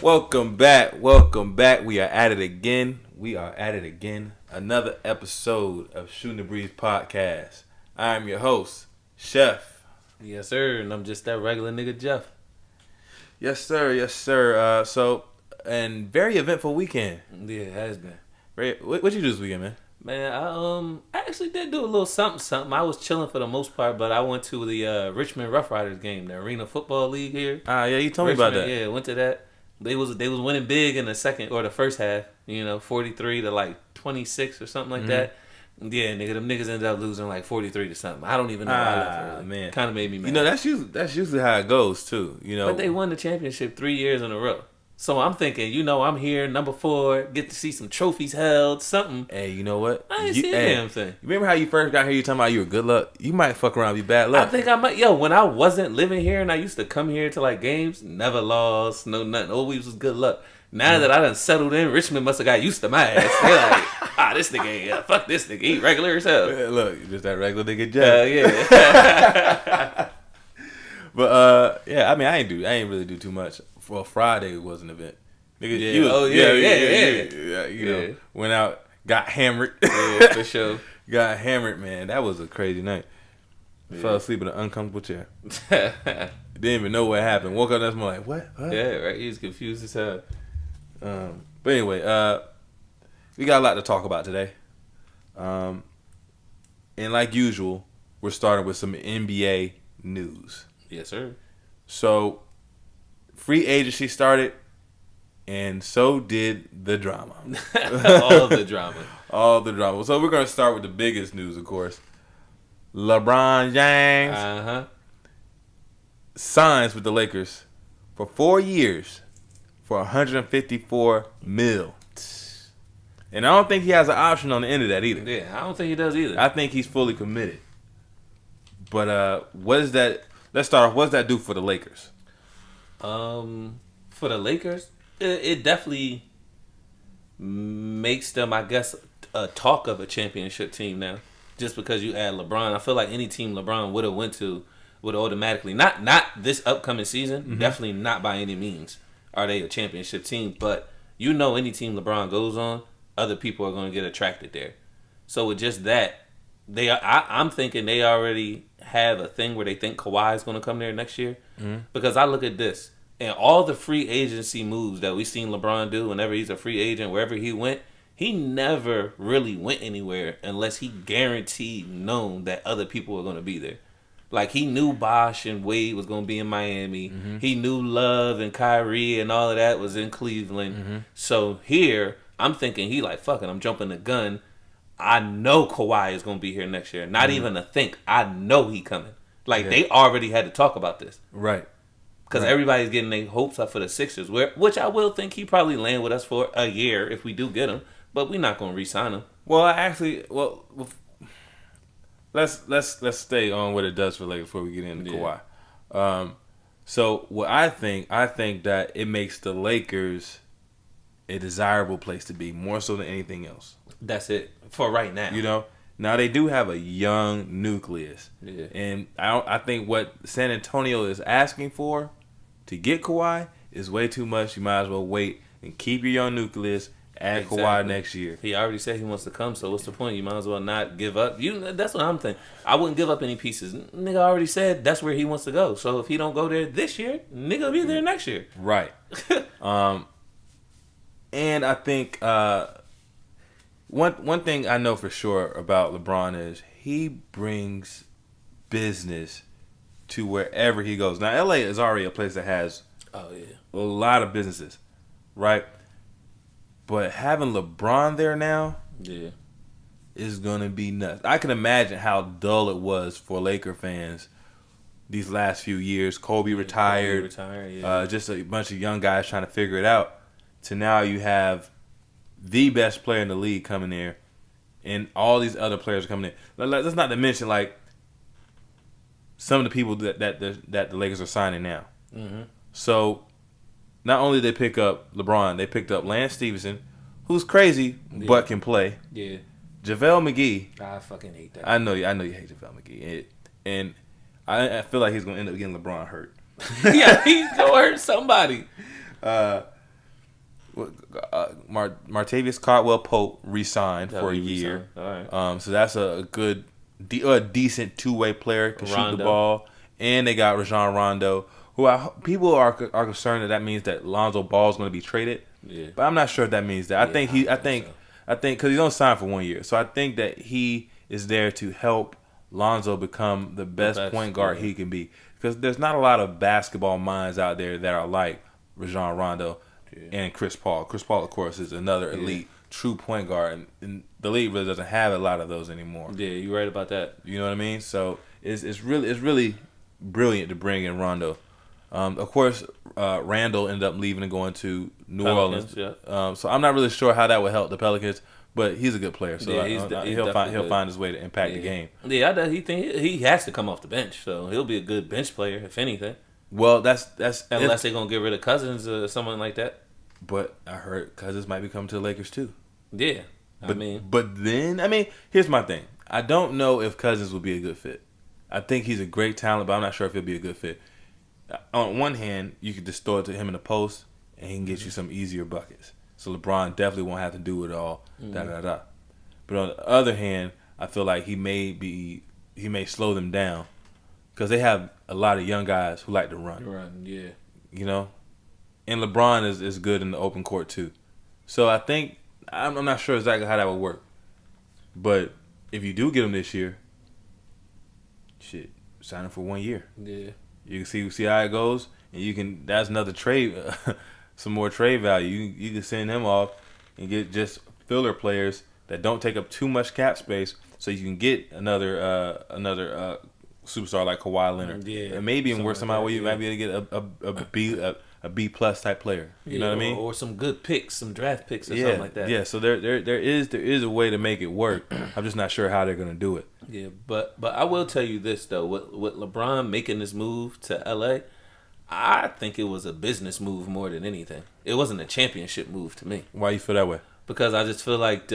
Welcome back. We are at it again. Another episode of Shooting the Breeze podcast. I am your host, Chef. Yes, sir. And I'm just that regular nigga, Jeff. Yes, sir. And very eventful weekend. Yeah, it has been. What you do this weekend, man? Man, I actually did do a little something. I was chilling for the most part, but I went to the Richmond Rough Riders game, the Arena Football League here. Yeah, you told me about that. Yeah, went to that. They was winning big in the second or the first half. 43 to like 26 or something like that. Yeah, nigga, them niggas ended up losing like 43 to something. I don't even know why I left early. Man, kind of made me mad. That's usually how it goes too. But they won the championship 3 years in a row. So I'm thinking, I'm here, number 4, get to see some trophies held, something. Hey, you know what? I ain't see a damn thing. Remember how you first got here, you talking about you were good luck? You might fuck around and be bad luck. I think I might. When I wasn't living here and I used to come here to like games, never lost, no nothing. Always was good luck. Now that I done settled in, Richmond must have got used to my ass. They're like, this nigga ain't, fuck this nigga, he regular as hell. Yeah, look, just that regular nigga Jeff. Yeah. But I mean, I ain't really do too much. Well, Friday was an event. Nigga, yeah. Went out, got hammered. Yeah, for sure. Got hammered, man. That was a crazy night. Fell asleep in an uncomfortable chair. Didn't even know what happened. Woke up next morning like, what? Yeah, right. He was confused as hell. But anyway, we got a lot to talk about today. And like usual, we're starting with some NBA news. Yes, sir. So, free agency started, and so did the drama. All the drama. So we're going to start with the biggest news, of course. LeBron James signs with the Lakers for 4 years for $154 million. And I don't think he has an option on the end of that either. Yeah, I don't think he does either. I think he's fully committed. But what is that? Let's start off. What does that do for the Lakers? For the Lakers, it definitely makes them, I guess, a talk of a championship team now. Just because you add LeBron, I feel like any team LeBron would have went to would automatically not this upcoming season, definitely not by any means are they a championship team. But any team LeBron goes on, other people are going to get attracted there. So with just that, I'm thinking they already have a thing where they think Kawhi is going to come there next year. Because I look at this and all the free agency moves that we've seen LeBron do whenever he's a free agent, wherever he went, he never really went anywhere unless he guaranteed known that other people were going to be there. Like, he knew Bosh and Wade was going to be in Miami. He knew Love and Kyrie and all of that was in Cleveland. So here, I'm thinking he like, fuck it, I'm jumping the gun. I know Kawhi is going to be here next year. Not even a think. I know he coming. Like, they already had to talk about this. Right. Because everybody's getting their hopes up for the Sixers, which I will think he probably land with us for a year if we do get him. But we're not going to re-sign him. Well, let's stay on what it does for Lakers before we get into Kawhi. So what I think that it makes the Lakers a desirable place to be more so than anything else. That's it for right now. Now they do have a young nucleus, and I think what San Antonio is asking for to get Kawhi is way too much. You might as well wait and keep your young nucleus. Add Kawhi next year. He already said he wants to come, so what's the point? You might as well not give up. That's what I'm thinking. I wouldn't give up any pieces. Nigga already said that's where he wants to go. So if he don't go there this year, nigga will be there next year. Right. And I think one thing I know for sure about LeBron is he brings business to wherever he goes. Now, LA is already a place that has a lot of businesses, right? But having LeBron there now is going to be nuts. I can imagine how dull it was for Laker fans these last few years. Kobe retired. Just a bunch of young guys trying to figure it out. To now you have the best player in the league coming there, and all these other players are coming in. Let's not to mention like some of the people that the Lakers are signing now. So not only did they pick up LeBron, they picked up Lance Stevenson, who's crazy but can play. JaVale McGee. I fucking hate that. I know you hate JaVale McGee, and I feel like he's gonna end up getting LeBron hurt. Yeah, he's gonna hurt somebody. Martavius Caldwell-Pope re-signed for a year. All right. So that's a good, decent two-way player, can shoot the ball. And they got Rajon Rondo, who people are concerned that means that Lonzo Ball is going to be traded. Yeah. But I'm not sure if that means that. I think because he's only signed for 1 year, so I think that he is there to help Lonzo become the best point guard he can be. Because there's not a lot of basketball minds out there that are like Rajon Rondo and Chris Paul. Chris Paul, of course, is another elite true point guard, and the league really doesn't have a lot of those anymore. Yeah, you're right about that. You know what I mean? So it's really brilliant to bring in Rondo. Of course, Randall ended up leaving and going to New Orleans. Yeah. So I'm not really sure how that would help the Pelicans, but he's a good player. So he'll find his way to impact the game. Yeah, he has to come off the bench, so he'll be a good bench player if anything. Well, that's unless they're gonna get rid of Cousins or someone like that. But I heard Cousins might be coming to the Lakers too. Yeah, but then here's my thing. I don't know if Cousins would be a good fit. I think he's a great talent, but I'm not sure if he'll be a good fit. On one hand, you could just throw it to him in the post, and he can get you some easier buckets. So LeBron definitely won't have to do it all. But on the other hand, I feel like he may slow them down because they have a lot of young guys who like to run. Yeah. You know, and LeBron is good in the open court too. So I think I'm not sure exactly how that would work. But if you do get him this year, shit, sign him for 1 year. Yeah. You can see how it goes, and that's another trade, some more trade value. You can send him off and get just filler players that don't take up too much cap space, so you can get another superstar like Kawhi Leonard. Yeah, and maybe in somehow where you might be able to get a B plus type player. You know what I mean? Or some good picks, some draft picks or something like that. Yeah. So there is a way to make it work. I'm just not sure how they're gonna do it. Yeah, but I will tell you this though, with LeBron making this move to LA, I think it was a business move more than anything. It wasn't a championship move to me. Why you feel that way? Because I just feel like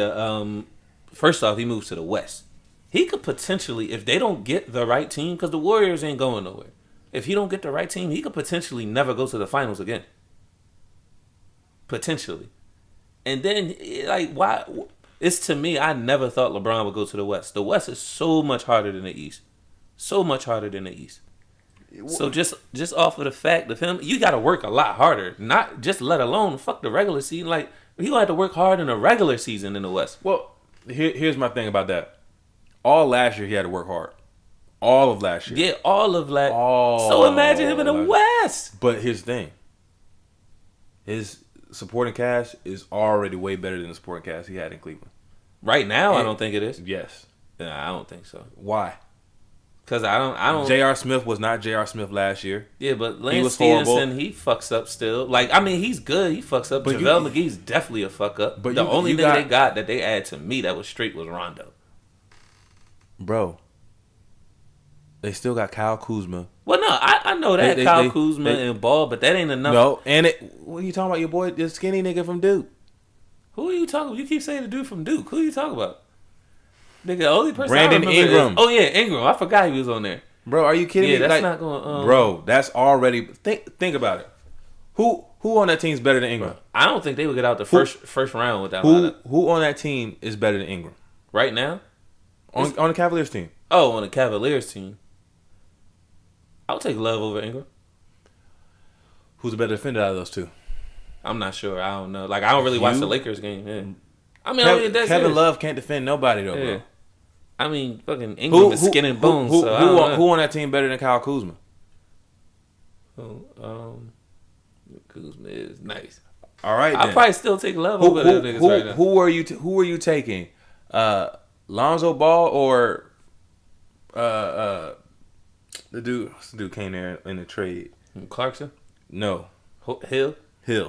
first off, he moved to the West. He could potentially, if they don't get the right team, because the Warriors ain't going nowhere. If he don't get the right team, he could potentially never go to the finals again. Potentially. And then, why? It's to me, I never thought LeBron would go to the West. The West is so much harder than the East. So much harder than the East. So just off of the fact of him, you got to work a lot harder. Not just let alone fuck the regular season. Like, he gonna have to work hard in a regular season in the West. Well, here's my thing about that. All last year he had to work hard. All of last year. Yeah, all of last. So imagine him in the West. But here's the thing. His supporting cast is already way better than the supporting cast he had in Cleveland. Right now, I don't think it is. Yes. Nah, I don't think so. Why? Because I don't. J.R. Smith was not J.R. Smith last year. Yeah, but Lance Stevenson, he fucks up still. He's good. He fucks up. But JaVale McGee's definitely a fuck up. But the only thing they got that they add to me that was straight was Rondo. Bro. They still got Kyle Kuzma. Well, no, I know that Kyle Kuzma and Ball, but that ain't enough. No, what are you talking about? Your boy, the skinny nigga from Duke. Who are you talking about? You keep saying the dude from Duke. Who are you talking about? Nigga, the only person Brandon I remember Ingram. Ingram. I forgot he was on there. Bro, are you kidding me? That's not going. Bro, that's already. Think about it. Who on that team is better than Ingram? I don't think they would get out the first round with that lineup. Who on that team is better than Ingram right now? On the Cavaliers team. Oh, on the Cavaliers team. I'll take Love over Ingram. Who's the better defender out of those two? I'm not sure. I don't know. I don't really watch the Lakers game. Yeah. Kevin Love can't defend nobody though, bro. I mean, fucking Ingram is skin and bones. Who on that team better than Kyle Kuzma? Kuzma is nice. All right, I'll probably still take Love over those niggas right now. Who are you taking? Lonzo Ball or the dude came there in the trade? Clarkson? No. Hill. Yeah,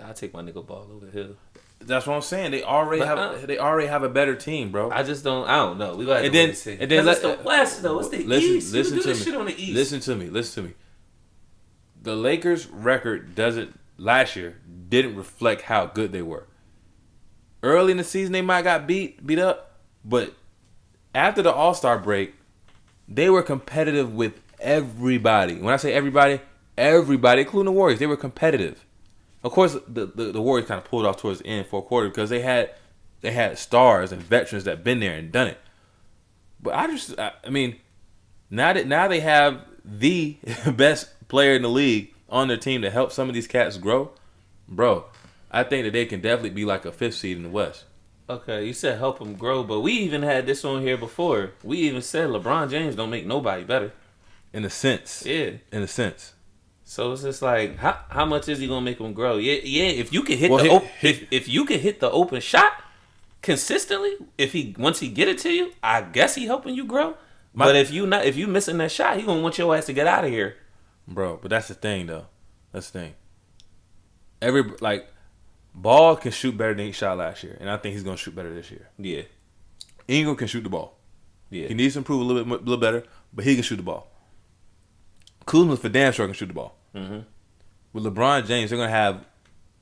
I take my nigga Ball over Hill. That's what I'm saying. They already have a better team, bro. I don't know. We got to then see. And then it's the West though. It's the East. Listen to me. Shit on the East. Listen to me. The Lakers' record last year didn't reflect how good they were. Early in the season, they might got beat up, but after the All-Star break, they were competitive with everybody. When I say everybody, including the Warriors, they were competitive. Of course, the Warriors kind of pulled off towards the end fourth quarter because they had stars and veterans that been there and done it. But I mean, now they have the best player in the league on their team to help some of these cats grow, bro. I think that they can definitely be like a 5th seed in the West. Okay, you said help them grow, but we even had this on here before. We even said LeBron James don't make nobody better. In a sense. Yeah. In a sense. So it's just like, how much is he gonna make them grow? Yeah. If you can if you can hit the open shot consistently, once he get it to you, I guess he helping you grow. But if you missing that shot, he gonna want your ass to get out of here, bro. But that's the thing, though. That's the thing. Ball can shoot better than he shot last year, and I think he's gonna shoot better this year. Yeah. Ingram can shoot the ball. Yeah. He needs to improve a little better, but he can shoot the ball. Kuzma for damn sure can shoot the ball. Mm-hmm. With LeBron James, they're gonna have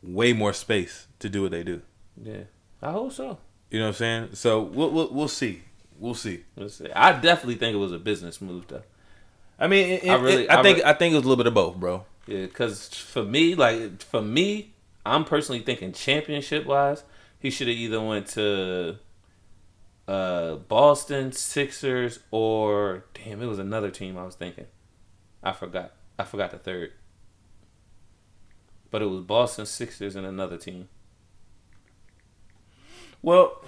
way more space to do what they do. Yeah, I hope so. You know what I'm saying? So we'll see. We'll see. I definitely think it was a business move, though. I mean, I think it was a little bit of both, bro. Yeah, because for me, I'm personally thinking championship wise, he should have either went to Boston, Sixers, or it was another team I was thinking. I forgot the third. But it was Boston, Sixers, and another team. Well,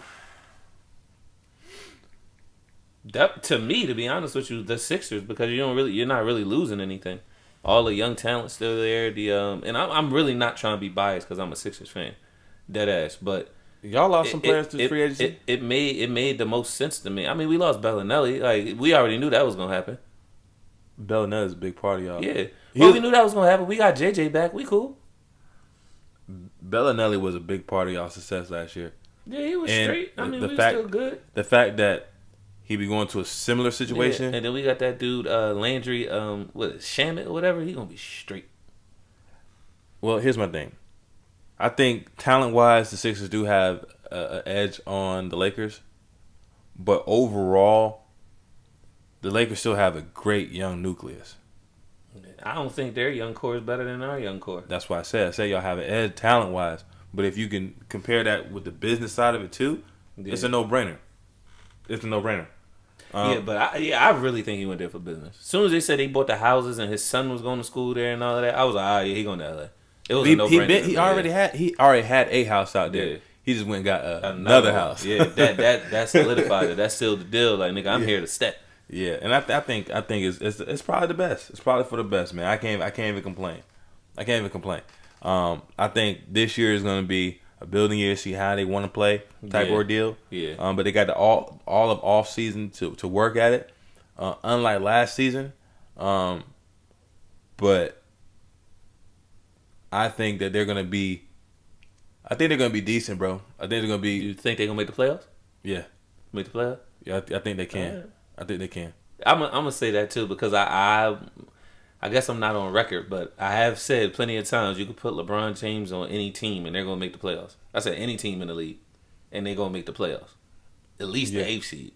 that, to me, to be honest with you, the Sixers, because you're not really losing anything. All the young talent's still there. And I'm really not trying to be biased because I'm a Sixers fan, dead ass. But y'all lost some players to free agency. It made the most sense to me. I mean, we lost Bellinelli. Like, we already knew that was gonna happen. Bellinelli's a big part of y'all. Yeah, we knew that was gonna happen. We got JJ back. We cool. Bellinelli was a big part of y'all's success last year. Yeah, he was straight. I mean, we were still good. The fact that he be going to a similar situation. Yeah, and then we got that dude Landry, Shamet or whatever. He gonna be straight. Well, here's my thing. I think talent-wise, the Sixers do have an edge on the Lakers, but overall, the Lakers still have a great young nucleus. I don't think their young core is better than our young core. That's why I said y'all have an edge talent-wise, but if you can compare that with the business side of it too, it's a no-brainer. It's a no-brainer. I really think he went there for business. As soon as they said he bought the houses and his son was going to school there and all of that, I was like, he going to LA. It was a no-brainer. He already had a house out there. Yeah. He just went and got another house. Yeah, that solidified it. That sealed the deal. Like, nigga, I'm here to stay. Yeah, and I think it's probably the best. It's probably for the best, man. I can't even complain. I think this year is going to be a building year, see how they want to play type ordeal. Yeah. But they got all of off season to work at it. Unlike last season. But I think that they're gonna be decent, bro. I think they're gonna be. You think they're gonna make the playoffs? Yeah. Make the playoffs? Yeah, I think they can. Right. I think they can. I'm gonna say that too because I guess I'm not on record, but I have said plenty of times you could put LeBron James on any team and they're gonna make the playoffs. I said any team in the league, and they're gonna make the playoffs, at least the 8th seed.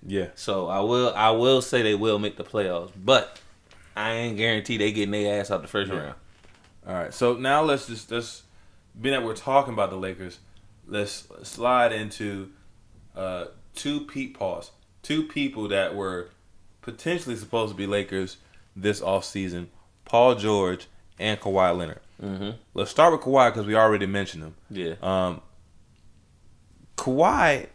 Yeah. So I will say they will make the playoffs, but I ain't guarantee they getting their ass out the first round. All right. So now let's being that we're talking about the Lakers, let's slide into two people that were potentially supposed to be Lakers this offseason, Paul George and Kawhi Leonard. Mm-hmm. Let's start with Kawhi because we already mentioned him. Yeah. Kawhi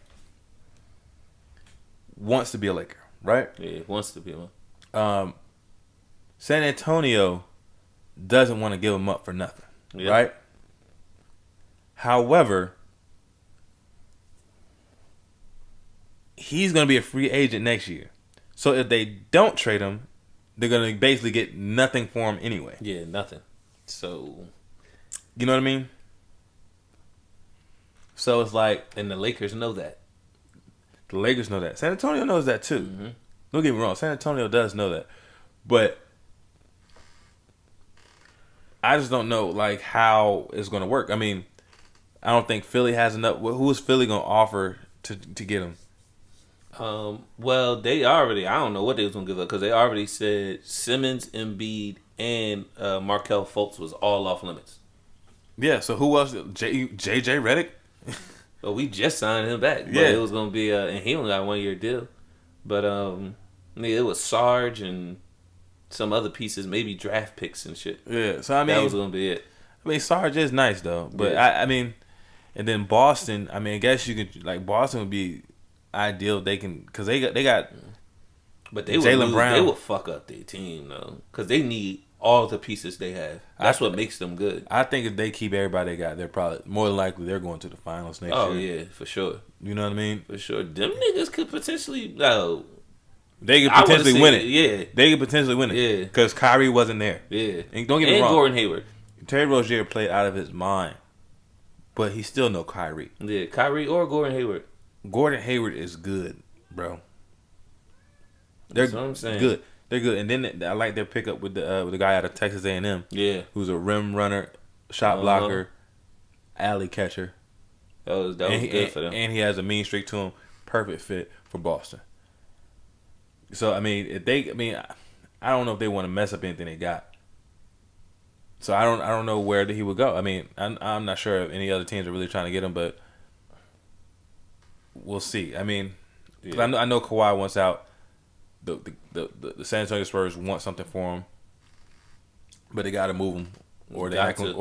wants to be a Laker, right? Yeah, wants to be one. San Antonio doesn't want to give him up for nothing, right? However, he's going to be a free agent next year. So if they don't trade him, they're going to basically get nothing for him anyway. Yeah, nothing. So, you know what I mean? So it's like... And the Lakers know that. The Lakers know that. San Antonio knows that too. Mm-hmm. Don't get me wrong. San Antonio does know that. But I just don't know like how it's going to work. I mean, I don't think Philly has enough. Who is Philly going to offer to get him? Well, they already. I don't know what they was gonna give up because they already said Simmons, Embiid, and Markelle Fultz was all off limits. Yeah. So who else? JJ Redick. But we just signed him back. But it was gonna be and he only got a 1-year deal. But it was Sarge and some other pieces, maybe draft picks and shit. Yeah. So I mean, that was gonna be it. I mean, Sarge is nice though, but I mean, and then Boston. I mean, I guess you could like Boston would be ideal. They can because they got. But they Jaylen Brown. They will fuck up their team though, because they need all the pieces they have. That's what makes them good. I think if they keep everybody they got, they're probably more than likely they're going to the finals next year. Oh yeah, for sure. You know what I mean? For sure. Them niggas could potentially. They could potentially win it. Yeah, they could potentially win it. Yeah, because Kyrie wasn't there. Yeah, and don't get me wrong. Gordon Hayward. Terry Rozier played out of his mind, but he's still no Kyrie. Yeah, Kyrie or Gordon Hayward. Gordon Hayward is good, bro. That's what I'm saying. Good. They're good. And then I like their pickup with the guy out of Texas A&M. Yeah, who's a rim runner, shot blocker, alley catcher. That was good for them. And he has a mean streak to him. Perfect fit for Boston. So I mean, I don't know if they want to mess up anything they got. So I don't know where he would go. I mean, I'm not sure if any other teams are really trying to get him, but we'll see. I mean, I know Kawhi wants out. The San Antonio Spurs want something for him, but they got to move him, or they're not going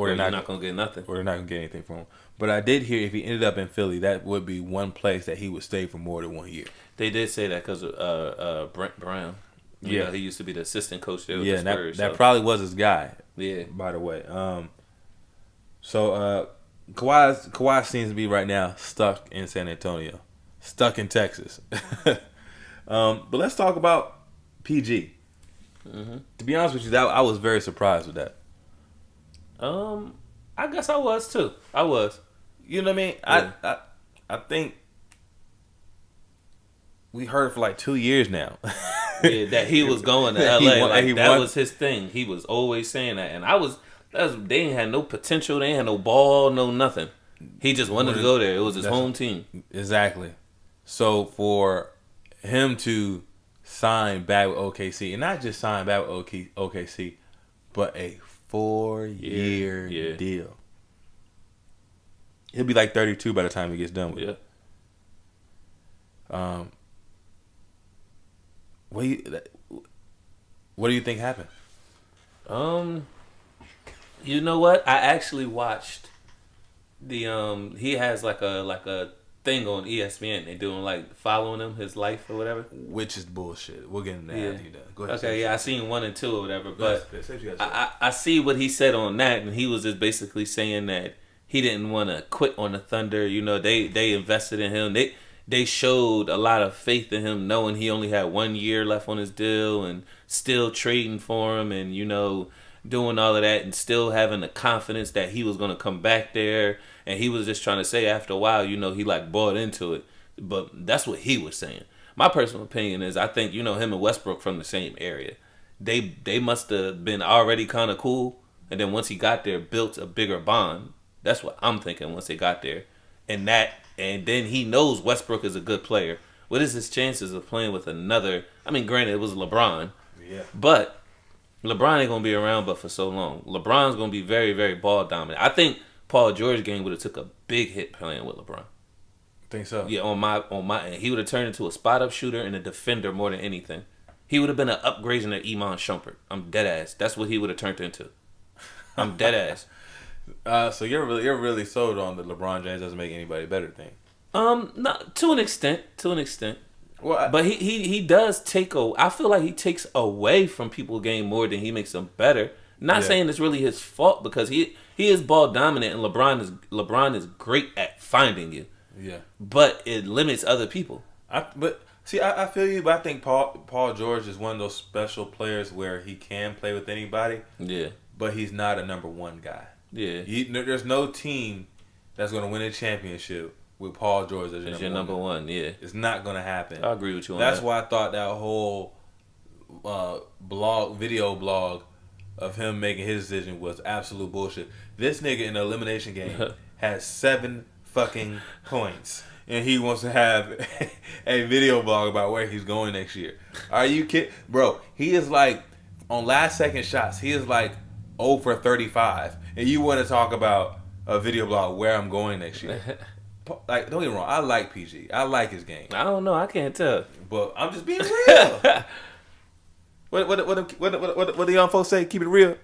to get nothing, or they're not going to get anything from him. But I did hear if he ended up in Philly, that would be one place that he would stay for more than 1 year. They did say that because of Brent Brown. He used to be the assistant coach there with the Spurs. That probably was his guy. Yeah. By the way, so Kawhi seems to be right now stuck in San Antonio, stuck in Texas. But let's talk about PG. Mm-hmm. To be honest with you, I was very surprised with that. I guess I was too. I was. You know what I mean? Yeah. I think we heard for like 2 years now. Yeah, that he was going to LA. That was his thing. He was always saying that, and they ain't had no potential. They ain't had no ball, no nothing. He just wanted to go there. It was his home team. Exactly. So for him to sign back with OKC, and not just sign back with OKC, but a 4-year deal. He'll be like 32 by the time he gets done with it. What do you think happened? You know what? I actually watched the he has like a thing on ESPN. They doing like following him, his life or whatever. Which is bullshit. We'll get into that after you done. Go ahead. Okay, I seen 1 and 2 or whatever, but I see what he said on that, and he was just basically saying that he didn't want to quit on the Thunder. You know, they invested in him. They showed a lot of faith in him, knowing he only had 1 year left on his deal, and still trading for him, and doing all of that, and still having the confidence that he was going to come back there. And he was just trying to say after a while, he like bought into it. But that's what he was saying. My personal opinion is I think, him and Westbrook from the same area. They must have been already kind of cool. And then once he got there, built a bigger bond. That's what I'm thinking once they got there. And then he knows Westbrook is a good player. What is his chances of playing with another? I mean, granted, it was LeBron. Yeah. But LeBron ain't going to be around but for so long. LeBron's going to be very, very ball dominant. I think Paul George game would have took a big hit playing with LeBron. Think so? Yeah, on my end. He would have turned into a spot up shooter and a defender more than anything. He would have been an upgrading of Iman Shumpert. I'm dead ass. That's what he would have turned into. I'm dead ass. So you're really sold on the LeBron James doesn't make anybody better thing. Not to an extent. Well, but he does I feel like he takes away from people's game more than he makes them better. Not saying it's really his fault because he is ball dominant and LeBron is great at finding you. Yeah. But it limits other people. I feel you, but I think Paul George is one of those special players where he can play with anybody. Yeah. But he's not a number one guy. Yeah. There's no team that's going to win a championship with Paul George as your number one. Yeah. It's not going to happen. I agree with you on that. That's why I thought that whole video blog of him making his decision was absolute bullshit. This nigga in the elimination game has 7 fucking points. and he wants to have a video blog about where he's going next year. Are you kidding? Bro, he is like, on last second shots, he is like 0 for 35. And you want to talk about a video blog where I'm going next year. Like, don't get me wrong, I like PG. I like his game. I don't know, I can't tell. But I'm just being real. What the young folks say? Keep it real.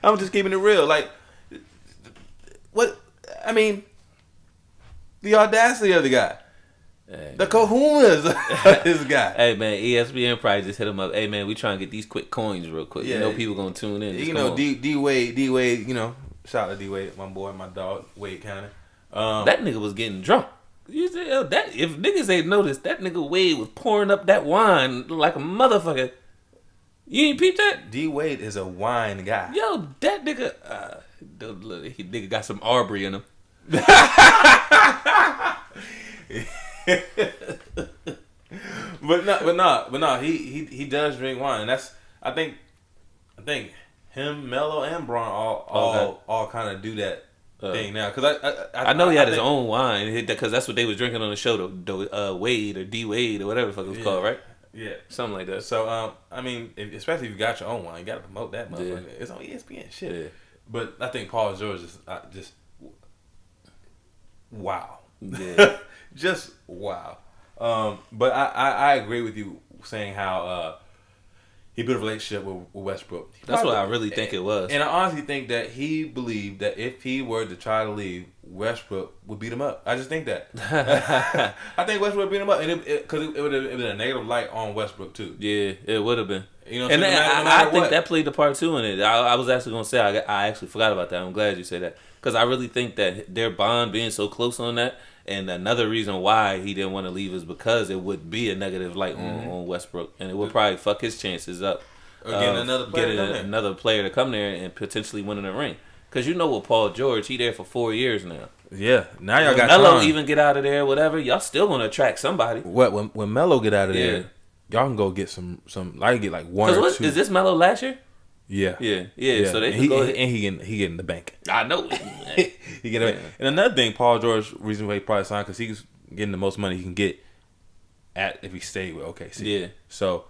I'm just keeping it real. Like, what? I mean, the audacity of the guy, the kahunas of this guy. Hey man, ESPN probably just hit him up. Hey man, we trying to get these quick coins real quick. Yeah, you know people gonna tune in. You know D Wade. You know, shout out to D Wade, my boy, my dog, Wade County. That nigga was getting drunk. You say, that if niggas ain't noticed, that nigga Wade was pouring up that wine like a motherfucker. You ain't peeped that? D Wade is a wine guy. Yo, that nigga, he nigga got some Arbery in him. but no. He does drink wine, and that's I think him, Melo, and Braun all kind of do that thing now. Because I know he had his own wine because that's what they was drinking on the show. The Wade or D Wade or whatever the fuck it was called, right? Yeah, something like that. So I mean, especially if you got your own wine, you got to promote that motherfucker. Yeah. It's on ESPN shit. Yeah. But I think Paul George is just wow. Yeah. Just wow. But I agree with you saying how he built a relationship with Westbrook. That's what I really think it was. And I honestly think that he believed that if he were to try to leave, Westbrook would beat him up. I just think that. I think Westbrook would beat him up, and because it would have been a negative light on Westbrook too. Yeah, it would have been. You know, and I think that played the part too in it. I was actually gonna say I actually forgot about that. I'm glad you said that because I really think that their bond being so close on that, and another reason why he didn't want to leave is because it would be a negative light on Westbrook, and it would probably fuck his chances up. Getting another player to come there and potentially winning a ring. Because you know with Paul George, he there for 4 years now. Yeah, now y'all got Melo even get out of there, whatever. Y'all still gonna attract somebody. What when Melo get out of there, y'all can go get some. I get like one or two. Is this Melo last year? Yeah. So they can go ahead. And he get in the bank. I know. He get in the bank. And another thing, Paul George, reason why he probably signed because he's getting the most money he can get if he stayed with OKC. Yeah. So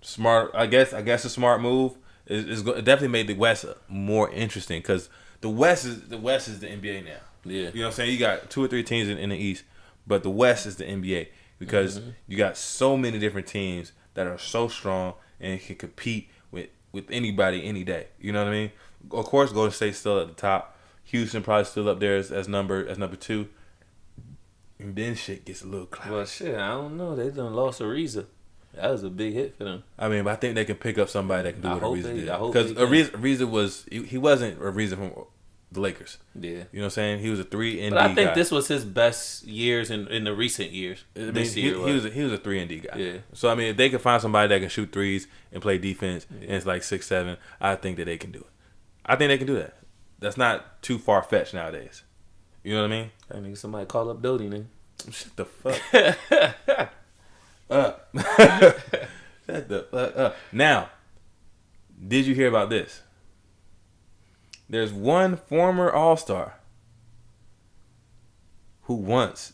smart. I guess a smart move. It definitely made the West more interesting because the West is the NBA now. Yeah. You know what I'm saying? You got 2 or 3 teams in the East, but the West is the NBA because you got so many different teams that are so strong and can compete with anybody any day. You know what I mean? Of course, Golden State's still at the top. Houston probably still up there as number 2. And then shit gets a little cloudy. Well, shit, I don't know. They done lost Ariza. That was a big hit for them. I mean, but I think they can pick up somebody that can do what Ariza did. Because Ariza was he wasn't Ariza from the Lakers. Yeah. You know what I'm saying? He was a 3-and-D guy. But I think this was his best years in the recent years. This year he was a 3-and-D guy. Yeah. So I mean, if they can find somebody that can shoot threes and play defense and it's like 6'7", I think that they can do it. I think they can do that. That's not too far fetched nowadays. You know what I mean? I need somebody call up Doty, man. Shut the fuck up. Shut the fuck up. Now, did you hear about this? There's one former All-Star who wants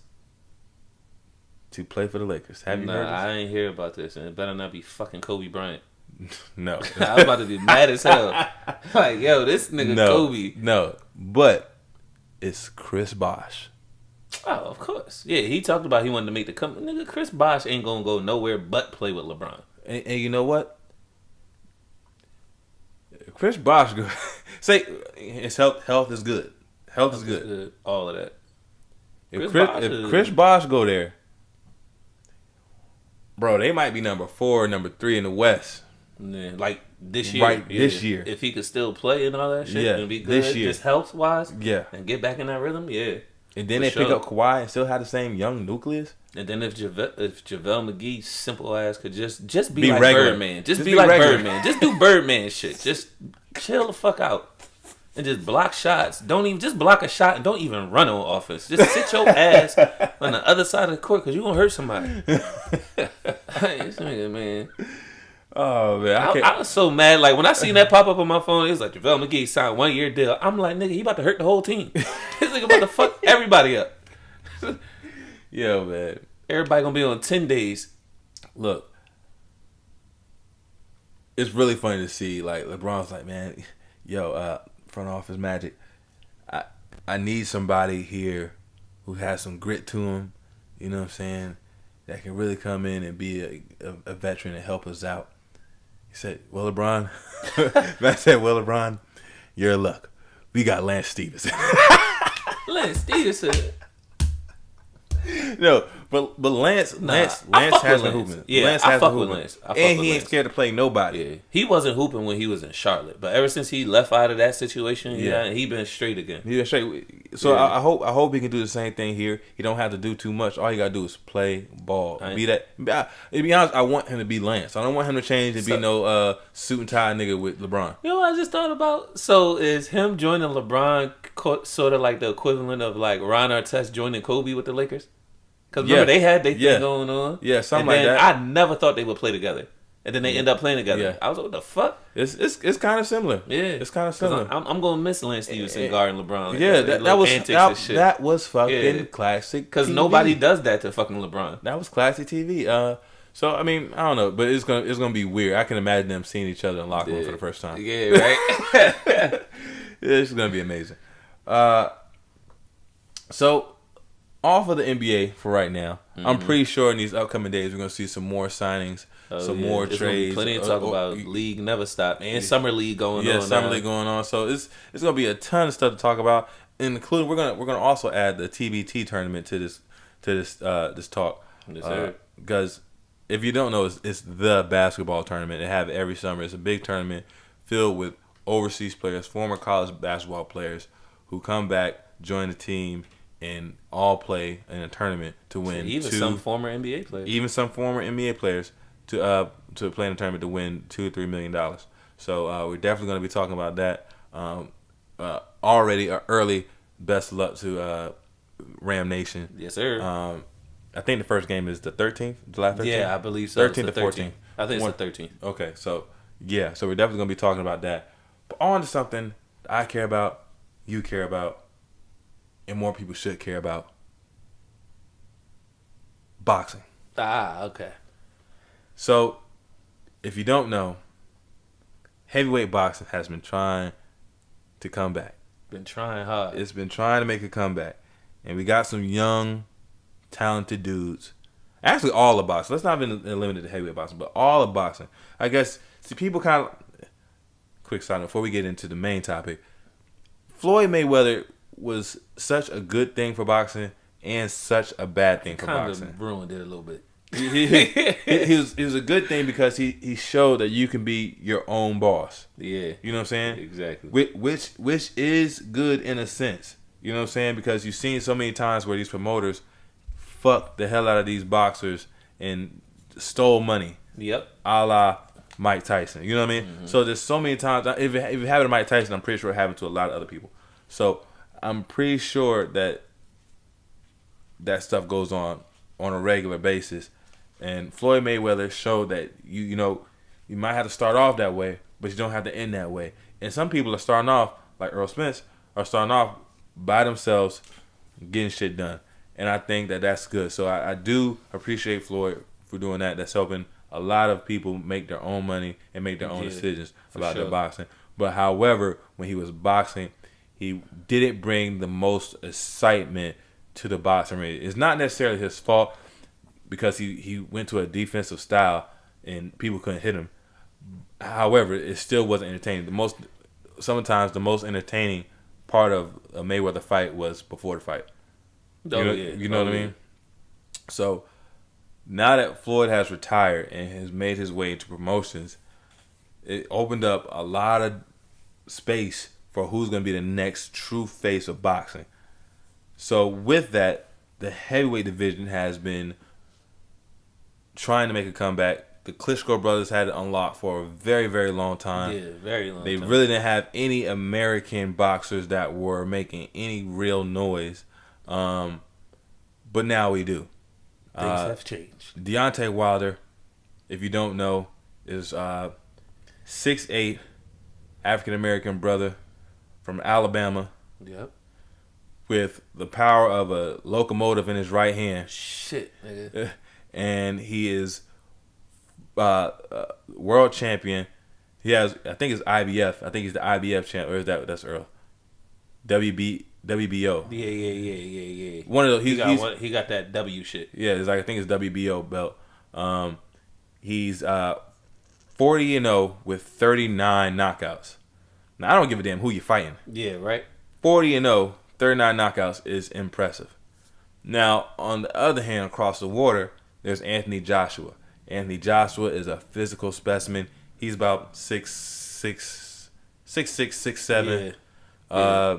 to play for the Lakers. Have you heard this? I ain't hear about this, and it better not be fucking Kobe Bryant. No. I'm about to be mad as hell. Like, yo, this nigga Kobe. No, but it's Chris Bosh. Oh, of course. Yeah, he talked about he wanted to make the company. Nigga, Chris Bosh ain't gonna go nowhere but play with LeBron. And you know what? Chris Bosh say his health is good. Health is good. All of that. If Chris Bosh go there, bro, they might be number 4 or number 3 in the West. Yeah, like this year. Right, this year. If he could still play and all that shit and be good this year. Just health-wise. Yeah. And get back in that rhythm, yeah. And then they pick up Kawhi and still have the same young nucleus. And then if JaVale McGee, simple ass, could just be like regular. Birdman. Just be like regular. Birdman. Just do Birdman shit. Just chill the fuck out. And just block shots. Just block a shot and don't even run on offense. Just sit your ass on the other side of the court because you're going to hurt somebody. This nigga, man. Oh, man. I was so mad. Like, when I seen that pop up on my phone, it was like, JaVale McGee signed 1-year deal. I'm like, nigga, he about to hurt the whole team. This nigga about to fuck everybody up. Yo, man. Everybody gonna be on 10 days. Look, it's really funny to see, like, LeBron's like, man, yo, front office magic. I need somebody here who has some grit to him, you know what I'm saying, that can really come in and be a veteran and help us out. He said, well, LeBron, I said, well, LeBron, you're in luck. We got Lance Stevenson. Lance Stevenson. No, but Lance has been hooping. Yeah, Lance I fuck with Lance. And he ain't scared to play nobody. Yeah. He wasn't hooping when he was in Charlotte, but ever since he left out of that situation, he been straight again. He been straight. So I hope he can do the same thing here. He don't have to do too much. All he gotta do is play ball. To be honest, I want him to be Lance. I don't want him to change and be no suit and tie nigga with LeBron. You know what I just thought about? So is him joining LeBron sort of like the equivalent of like Ron Artest joining Kobe with the Lakers? Because remember, they had their thing going on. Yeah, something like that. I never thought they would play together. And then they end up playing together. Yeah. I was like, what the fuck? It's kind of similar. Yeah. It's kind of similar. I'm going to miss Lance Stevenson guarding LeBron. Yeah, that was fucking classic because nobody does that to fucking LeBron. That was classic TV. So, I mean, I don't know. But it's gonna be weird. I can imagine them seeing each other in the locker room for the first time. Yeah, right? It's going to be amazing. So, off of the NBA for right now. Mm-hmm. I'm pretty sure in these upcoming days we're going to see some more signings, more trades. Plenty to talk about. League never stop, and summer league going on. Yeah, summer league going on. So it's going to be a ton of stuff to talk about, including we're gonna also add the TBT tournament to this talk. Because if you don't know, it's the basketball tournament they have every summer. It's a big tournament filled with overseas players, former college basketball players who come back, join the team, and all play in a tournament to win. Some former NBA players. Even some former NBA players to play in a tournament to win $2 or $3 million. So we're definitely going to be talking about that. Already early best of luck to Ram Nation. Yes, sir. I think the first game is the 13th, July 13th. Yeah, I believe so. 13th to 14th. I think it's the 13th. Okay, so yeah, so we're definitely going to be talking about that. But on to something I care about, you care about, and more people should care about. Boxing. Okay. So, if you don't know, heavyweight boxing has been trying to come back. Been trying hard. It's been trying to make a comeback. And we got some young, talented dudes. Actually, all of boxing. Let's not even limit it to heavyweight boxing, but all of boxing. I guess, see, people kind of... Quick side note, before we get into the main topic. Floyd Mayweather was such a good thing for boxing and such a bad thing for boxing. Kind of ruined it a little bit. he was a good thing because he showed that you can be your own boss. Yeah. You know what I'm saying? Exactly. Which is good in a sense. You know what I'm saying? Because you've seen so many times where these promoters fucked the hell out of these boxers and stole money. Yep. A la Mike Tyson. You know what I mean? Mm-hmm. So there's so many times. If it happened to Mike Tyson, I'm pretty sure it happened to a lot of other people. So I'm pretty sure that stuff goes on a regular basis. And Floyd Mayweather showed that you might have to start off that way, but you don't have to end that way. And some people are starting off, like Earl Spence, are starting off by themselves, getting shit done. And I think that that's good. So I do appreciate Floyd for doing that. That's helping a lot of people make their own money and make their own decisions about their boxing. But however, when he was boxing, he didn't bring the most excitement to the boxing ring. It's not necessarily his fault because he went to a defensive style and people couldn't hit him. However, it still wasn't entertaining. Sometimes the most entertaining part of a Mayweather fight was before the fight. You know what I mean? So now that Floyd has retired and has made his way into promotions, it opened up a lot of space for who's going to be the next true face of boxing. So with that, the heavyweight division has been trying to make a comeback. The Klitschko brothers had it unlocked for a very, very long time. Yeah, very long time. They really didn't have any American boxers that were making any real noise. But now we do. Things have changed. Deontay Wilder, if you don't know, is 6'8", African-American brother from Alabama. Yep. with the power of a locomotive in his right hand. Shit, nigga. And he is world champion. He has, I think it's IBF. I think he's the IBF champ. Or is that's Earl? WBO. Yeah. One of those. He got that W shit. Yeah, it's like I think it's WBO belt. He's 40-0 with 39 knockouts. Now I don't give a damn who you're fighting. Yeah, right. 40-0, 39 knockouts is impressive. Now on the other hand, across the water, there's Anthony Joshua. Anthony Joshua is a physical specimen. He's about 6'6", 6'7". Yeah.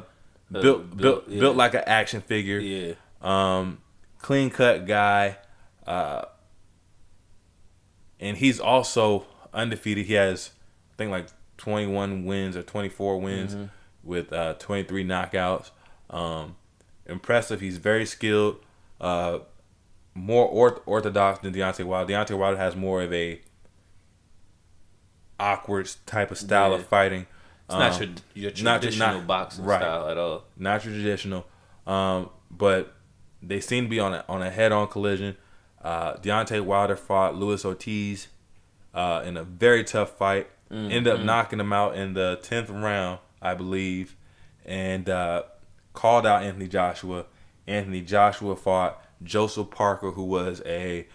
Built like an action figure. Yeah. Clean cut guy. And he's also undefeated. He has, I think, like 21 wins or 24 wins with 23 knockouts. Impressive. He's very skilled. More orthodox than Deontay Wilder. Deontay Wilder has more of a awkward type of style of fighting. It's not your traditional boxing style at all. Not your traditional. But they seem to be on a head-on collision. Deontay Wilder fought Luis Ortiz in a very tough fight. Ended up knocking him out in the 10th round, I believe, and called out Anthony Joshua. Anthony Joshua fought Joseph Parker, who was a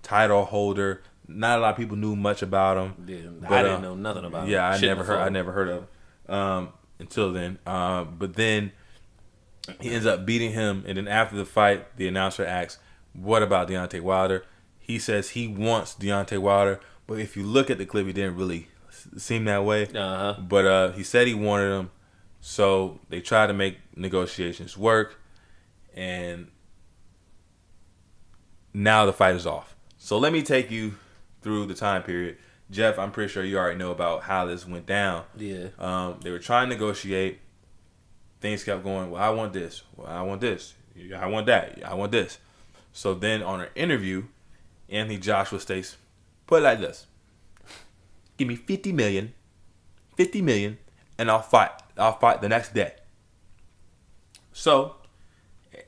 title holder. Not a lot of people knew much about him. Yeah, I didn't know nothing about him. Yeah, I never heard of him until then. But then he ends up beating him, and then after the fight, the announcer asks, "What about Deontay Wilder?" He says he wants Deontay Wilder, but if you look at the clip, he didn't really seem that way. But he said he wanted him, so they tried to make negotiations work, and now the fight is off. So let me take you through the time period. Jeff, I'm pretty sure you already know about how this went down. Yeah. They were trying to negotiate. Things kept going, well, I want this. Well, I want this. I want that. I want this. So then on an interview, Anthony Joshua states, put it like this. Give me $50 million, and I'll fight. I'll fight the next day. So,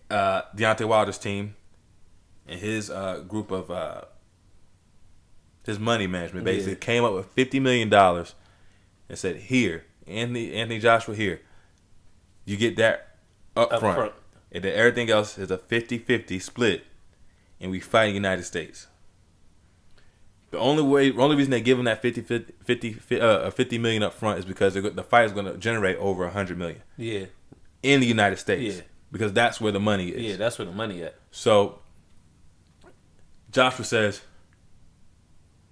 Deontay Wilder's team and his group of his money management basically came up with $50 million and said, here, Anthony Joshua, here. You get that up front. And then everything else is a 50-50 split, and we fight in the United States. The only reason they give him that $50 million up front is because the fight is going to generate over $100 million. Yeah. In the United States. Yeah. Because that's where the money is. Yeah, that's where the money at. So Joshua says,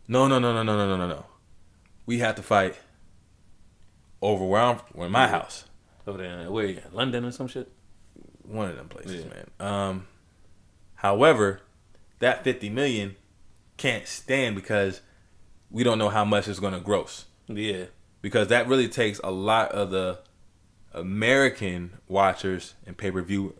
No. We have to fight over where in my house. Over there, where you at? London or some shit? One of them places, man. However, that $50 million can't stand because we don't know how much it's going to gross. Yeah. Because that really takes a lot of the American watchers and pay-per-view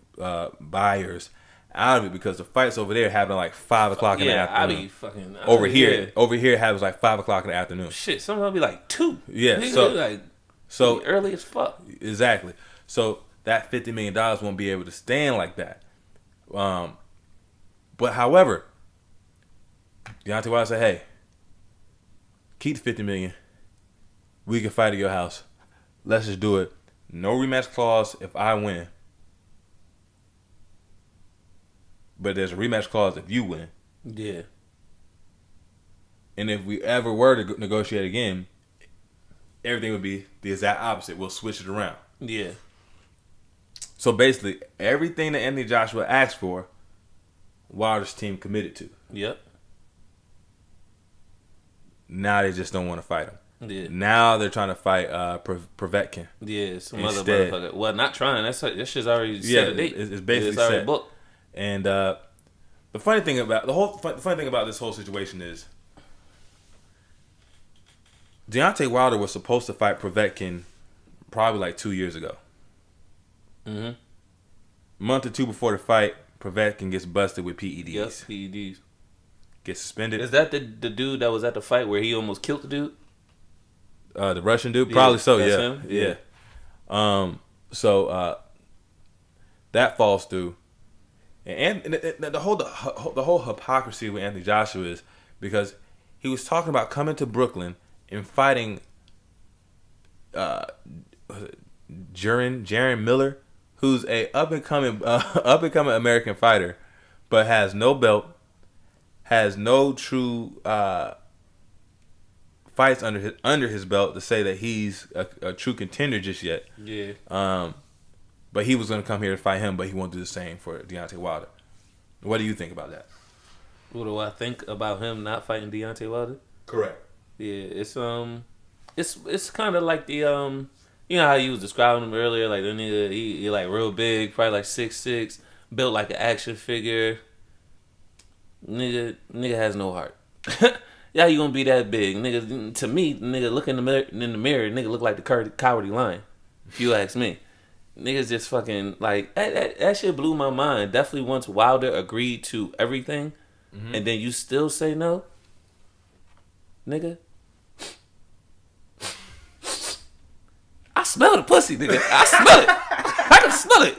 buyers out of it, because the fights over there happen like 5 o'clock in the afternoon. I be fucking over here it happens like 5 o'clock in the afternoon. Shit, sometimes be like 2. Yeah, so early as fuck. Exactly. So that $50 million won't be able to stand like that. But however, Deontay Wilder said, "Hey, keep the $50 million. We can fight at your house. Let's just do it. No rematch clause if I win. But there's a rematch clause if you win. Yeah. And if we ever were to negotiate again, everything would be the exact opposite. We'll switch it around." Yeah. So basically, everything that Anthony Joshua asked for, Wilder's team committed to. Yep. Now they just don't want to fight him. Yeah. Now they're trying to fight Povetkin. Yeah, some instead. other motherfucker. Well, not trying. That shit's already set a date. It's basically it's already set. booked. And the funny thing about this whole situation is, Deontay Wilder was supposed to fight Povetkin probably like 2 years ago. Mm-hmm. A month or two before the fight, Povetkin gets busted with PEDs. Yep, PEDs. Gets suspended. Is that the dude that was at the fight where he almost killed the dude? The Russian dude? Probably so, that's yeah. him? Yeah. So that falls through. And the whole hypocrisy with Anthony Joshua is because he was talking about coming to Brooklyn and fighting Jaron Miller, who's a up and coming American fighter, but has no belt, has no true fights under his belt to say that he's a true contender just yet. Yeah. But he was going to come here to fight him, but he won't do the same for Deontay Wilder. What do you think about that? What do I think about him not fighting Deontay Wilder? Correct. Yeah, it's kind of like the you know how you was describing him earlier, like the nigga he like real big, probably like 6'6", built like an action figure. Nigga has no heart. Yeah, you gonna be that big, nigga? To me, nigga look in the mirror, nigga look like the cowardly lion. If you ask me, niggas just fucking like that shit blew my mind. Definitely once Wilder agreed to everything, and then you still say no, nigga. I smell the pussy, nigga. I smell it. I can smell it.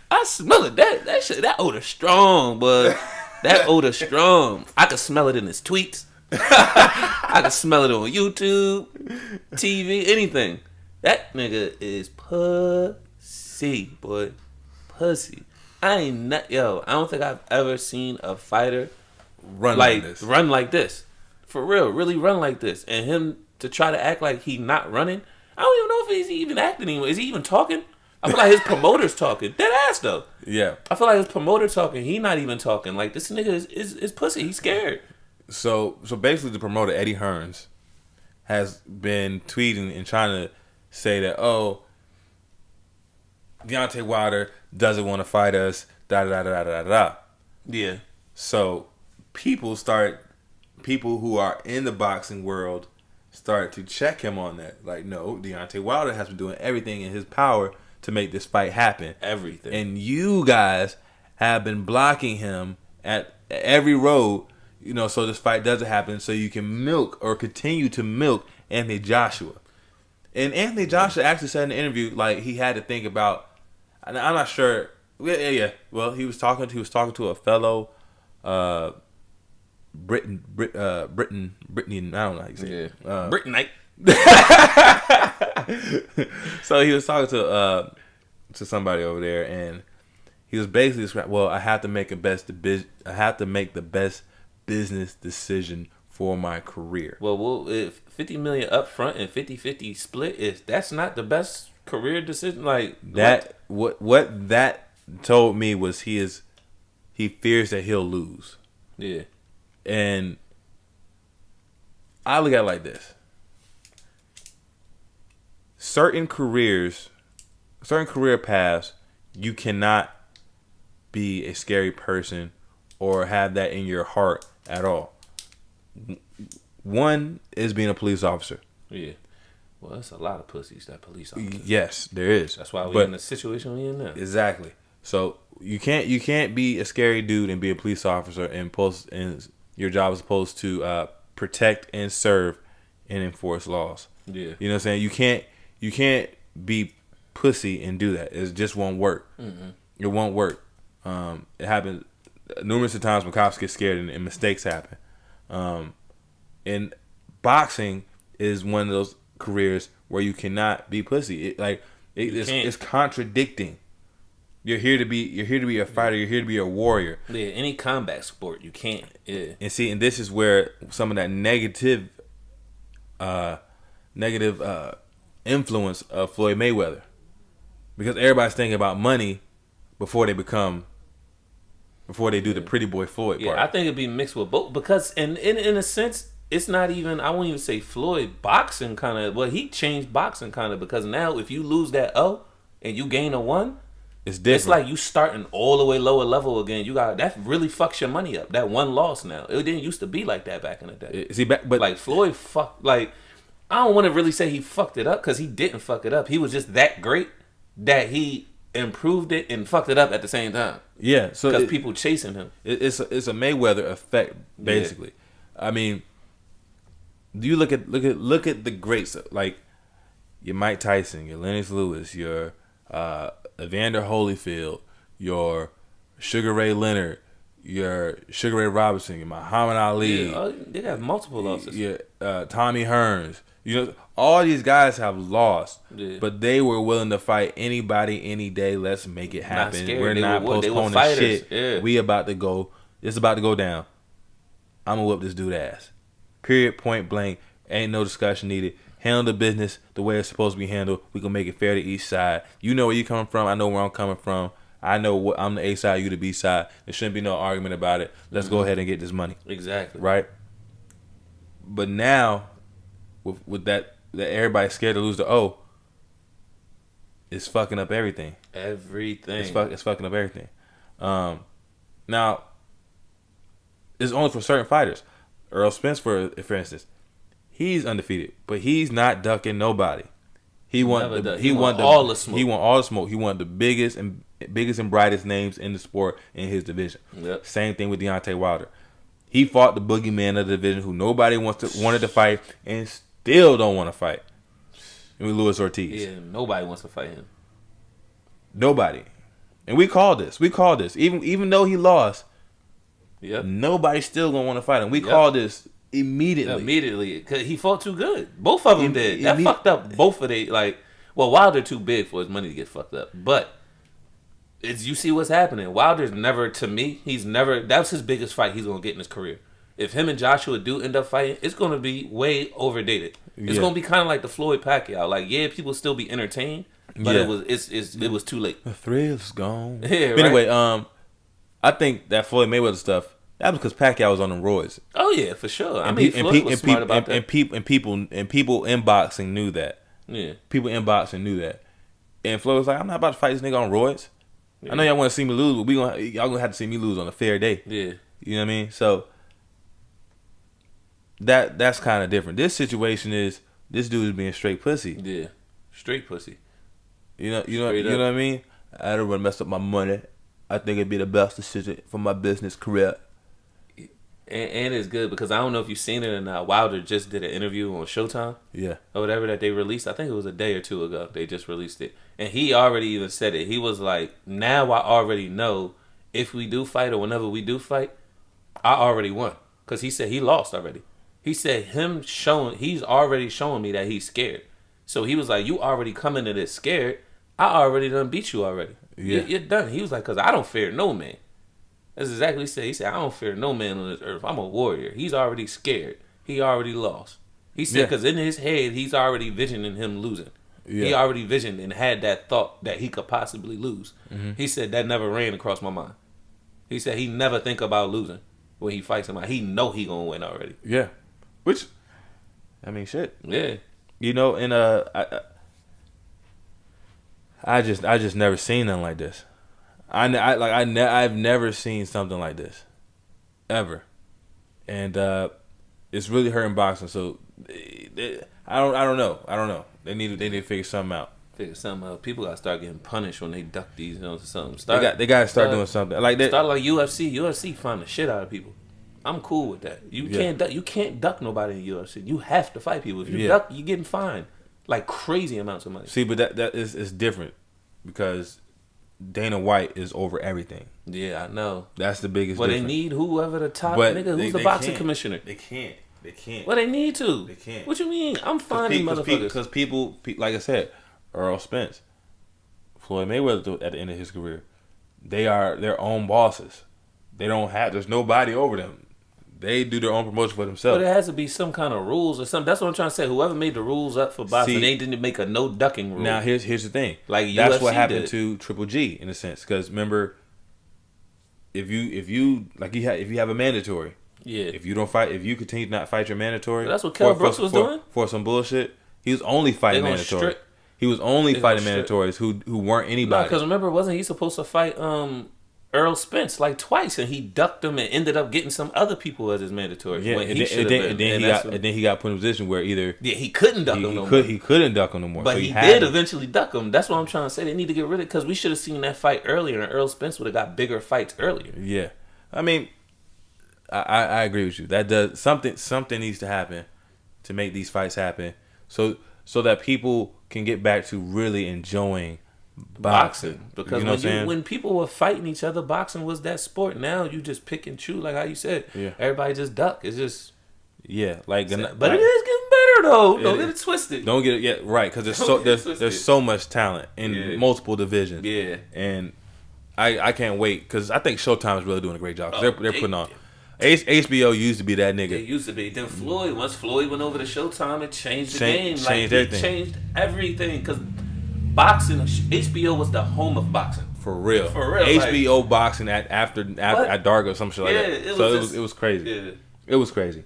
I smell it. That shit, that odor strong, but that odor strong. I can smell it in his tweets. I can smell it on YouTube, TV, anything. That nigga is pussy, boy. Pussy. I don't think I've ever seen a fighter run like this. For real, really run like this. And him to try to act like he not running. I don't even know if he's even acting anymore. Is he even talking? I feel like his promoter's talking. Dead ass though. Yeah. I feel like his promoter talking. He not even talking. Like this nigga is pussy. He's scared. So basically the promoter Eddie Hearns has been tweeting and trying to say that Deontay Wilder doesn't want to fight us. Da da da da da da. Yeah. So people who are in the boxing world start to check him on that. Like, no, Deontay Wilder has been doing everything in his power to make this fight happen. Everything. And you guys have been blocking him at every road, so this fight doesn't happen, so you can milk or continue to milk Anthony Joshua. And Anthony Joshua actually said in the interview, like, he had to think about, and I'm not sure. Yeah. Well, he was talking to a fellow Britain, I don't know how you say it. Britanite. So he was talking to somebody over there, and he was basically describing, well, I have to make the best business decision for my career. Well, if $50 million up front and 50-50 split that's not the best career decision. Like that, what that told me was he fears that he'll lose. Yeah. And I look at it like this. Certain career paths, you cannot be a scary person or have that in your heart at all. One is being a police officer. Yeah. Well, that's a lot of pussies, that police officer. Yes, there is. That's why we're in the situation we're in now. Exactly. So you can't be a scary dude and be a police officer and your job is supposed to protect and serve and enforce laws. Yeah. You know what I'm saying? You can't be pussy and do that. It just won't work. Mm-hmm. It won't work. It happens numerous of times when cops get scared and mistakes happen. And boxing is one of those careers where you cannot be pussy. It's contradicting. You're here to be a fighter. You're here to be a warrior. Yeah, any combat sport, you can't. Yeah. And this is where some of that negative influence of Floyd Mayweather, because everybody's thinking about money before they do the pretty boy Floyd part. Yeah, I think it'd be mixed with both, because in a sense, it's not even, I won't even say Floyd boxing kind of, well, he changed boxing kind of, because now if you lose that O and you gain a 1, it's different. It's like you starting all the way lower level again. That really fucks your money up. That one loss now. It didn't used to be like that back in the day. But like Floyd I don't want to really say he fucked it up, because he didn't fuck it up. He was just that great that he improved it and fucked it up at the same time. Yeah, so because people chasing him. It's a Mayweather effect, basically. Yeah. I mean, do you look at the greats, like your Mike Tyson, your Lennox Lewis, your Evander Holyfield, your Sugar Ray Leonard, your Sugar Ray Robinson, your Muhammad Ali. Yeah, they got multiple losses. Yeah, Tommy Hearns. All these guys have lost, but they were willing to fight anybody any day. Let's make it happen. We're not postponing shit. Yeah. We about to go. It's about to go down. I'm gonna whoop this dude ass. Period. Point blank. Ain't no discussion needed. Handle the business the way it's supposed to be handled. We gonna make it fair to each side. You know where you coming from. I know where I'm coming from. I know what I'm the A side, you the B side. There shouldn't be no argument about it. Let's go ahead and get this money. Exactly. Right. But now, with that everybody's scared to lose the O, it's fucking up everything. Everything. It's fucking up everything. Now, it's only for certain fighters. Earl Spence, for instance, he's undefeated, but he's not ducking nobody. He want all the smoke. He want all the smoke. He want the biggest and brightest names in the sport in his division. Yep. Same thing with Deontay Wilder. He fought the boogeyman of the division who nobody wanted to fight and still don't want to fight. And with Luis Ortiz. Yeah, nobody wants to fight him. Nobody. And we called this. Even though he lost, nobody's still gonna want to fight him. We called this immediately. Because he fought too good. Both of them did. That fucked up both of they Wilder too big for his money to get fucked up. But you see what's happening. Wilder's never, to me, that's his biggest fight he's gonna get in his career. If him and Joshua do end up fighting, it's gonna be way overdated. It's gonna be kind of like the Floyd Pacquiao. Like, people still be entertained, but it was too late. The thrill's gone. Yeah, right? Anyway, I think that Floyd Mayweather stuff, that was because Pacquiao was on the roids. Oh yeah, for sure. Floyd was smart about that. And people in boxing knew that. Yeah, people in boxing knew that. And Floyd was like, I'm not about to fight this nigga on roids. Yeah. I know y'all want to see me lose, but y'all gonna have to see me lose on a fair day. Yeah, you know what I mean. So that's kind of different. This situation is this dude is being straight pussy. Yeah, straight pussy. You know what I mean. I don't want to mess up my money. I think it'd be the best decision for my business career. And it's good because I don't know if you've seen it or not. Wilder just did an interview on Showtime. Yeah. Or whatever that they released. I think it was a day or two ago. They just released it. And he already even said it. He was like, now I already know if we do fight or whenever we do fight, I already won. Because he said he lost already. He said he's already showing me that he's scared. So he was like, you already come into this scared. I already done beat you already. Yeah. You're done. He was like, because I don't fear no man. That's exactly what he said. He said, I don't fear no man on this earth. I'm a warrior. He's already scared. He already lost. He said, because in his head, he's already visioning him losing. Yeah. He already visioned and had that thought that he could possibly lose. Mm-hmm. He said, that never ran across my mind. He said, he never think about losing when he fights somebody. He know he going to win already. Yeah. Which, I mean, shit. Yeah. And I just never seen nothing like this. I've never seen something like this, ever, and it's really hurting boxing. So I don't know. They need to figure something out. People gotta start getting punished when they duck these, something. They gotta start doing something like that. Start like UFC. UFC find the shit out of people. I'm cool with that. You can't duck nobody in UFC. You have to fight people. If you duck, you're getting fined like crazy amounts of money. See, but that is different because Dana White is over everything. Yeah, I know. That's the biggest But difference. They need whoever the top nigga, who's the boxing commissioner. They can't. Well, they need to. They can't. What you mean? I'm finding motherfuckers. Because people, like I said, Earl Spence, Floyd Mayweather at the end of his career, they are their own bosses. There's nobody over them. They do their own promotion for themselves. But there has to be some kind of rules or something. That's what I'm trying to say. Whoever made the rules up for boxing, they didn't make a no ducking rule. Now here's the thing. Like that's UFC what happened did. to Triple G in a sense. Because remember, if you have a mandatory, if you continue to not fight your mandatory, but that's what Kell Brooks was doing for some bullshit. He was only fighting mandatory. He was only fighting mandatories who weren't anybody. Because remember, wasn't he supposed to fight Earl Spence like twice, and he ducked him and ended up getting some other people as his mandatory. Yeah, and then he got put in a position where either he couldn't duck him no more. He couldn't duck him no more. But so he did eventually duck him. That's what I'm trying to say. They need to get rid of it because we should have seen that fight earlier, and Earl Spence would have got bigger fights earlier. Yeah, I mean, I agree with you. That does something needs to happen to make these fights happen, so that people can get back to really enjoying boxing. Because you know when people were fighting each other, boxing was that sport. Now you just pick and choose, like how you said. Yeah. Everybody just duck. It's just but it is getting better though. Don't get it twisted. Don't get it right because there's so much talent in multiple divisions. Yeah, and I can't wait because I think Showtime is really doing a great job. They're putting on. HBO used to be that nigga. It used to be. Then once Floyd went over to Showtime, it changed the game. Changed everything. It changed everything because boxing, HBO was the home of boxing. For real. HBO boxing at dark or some shit like that. It was crazy. Yeah. It was crazy.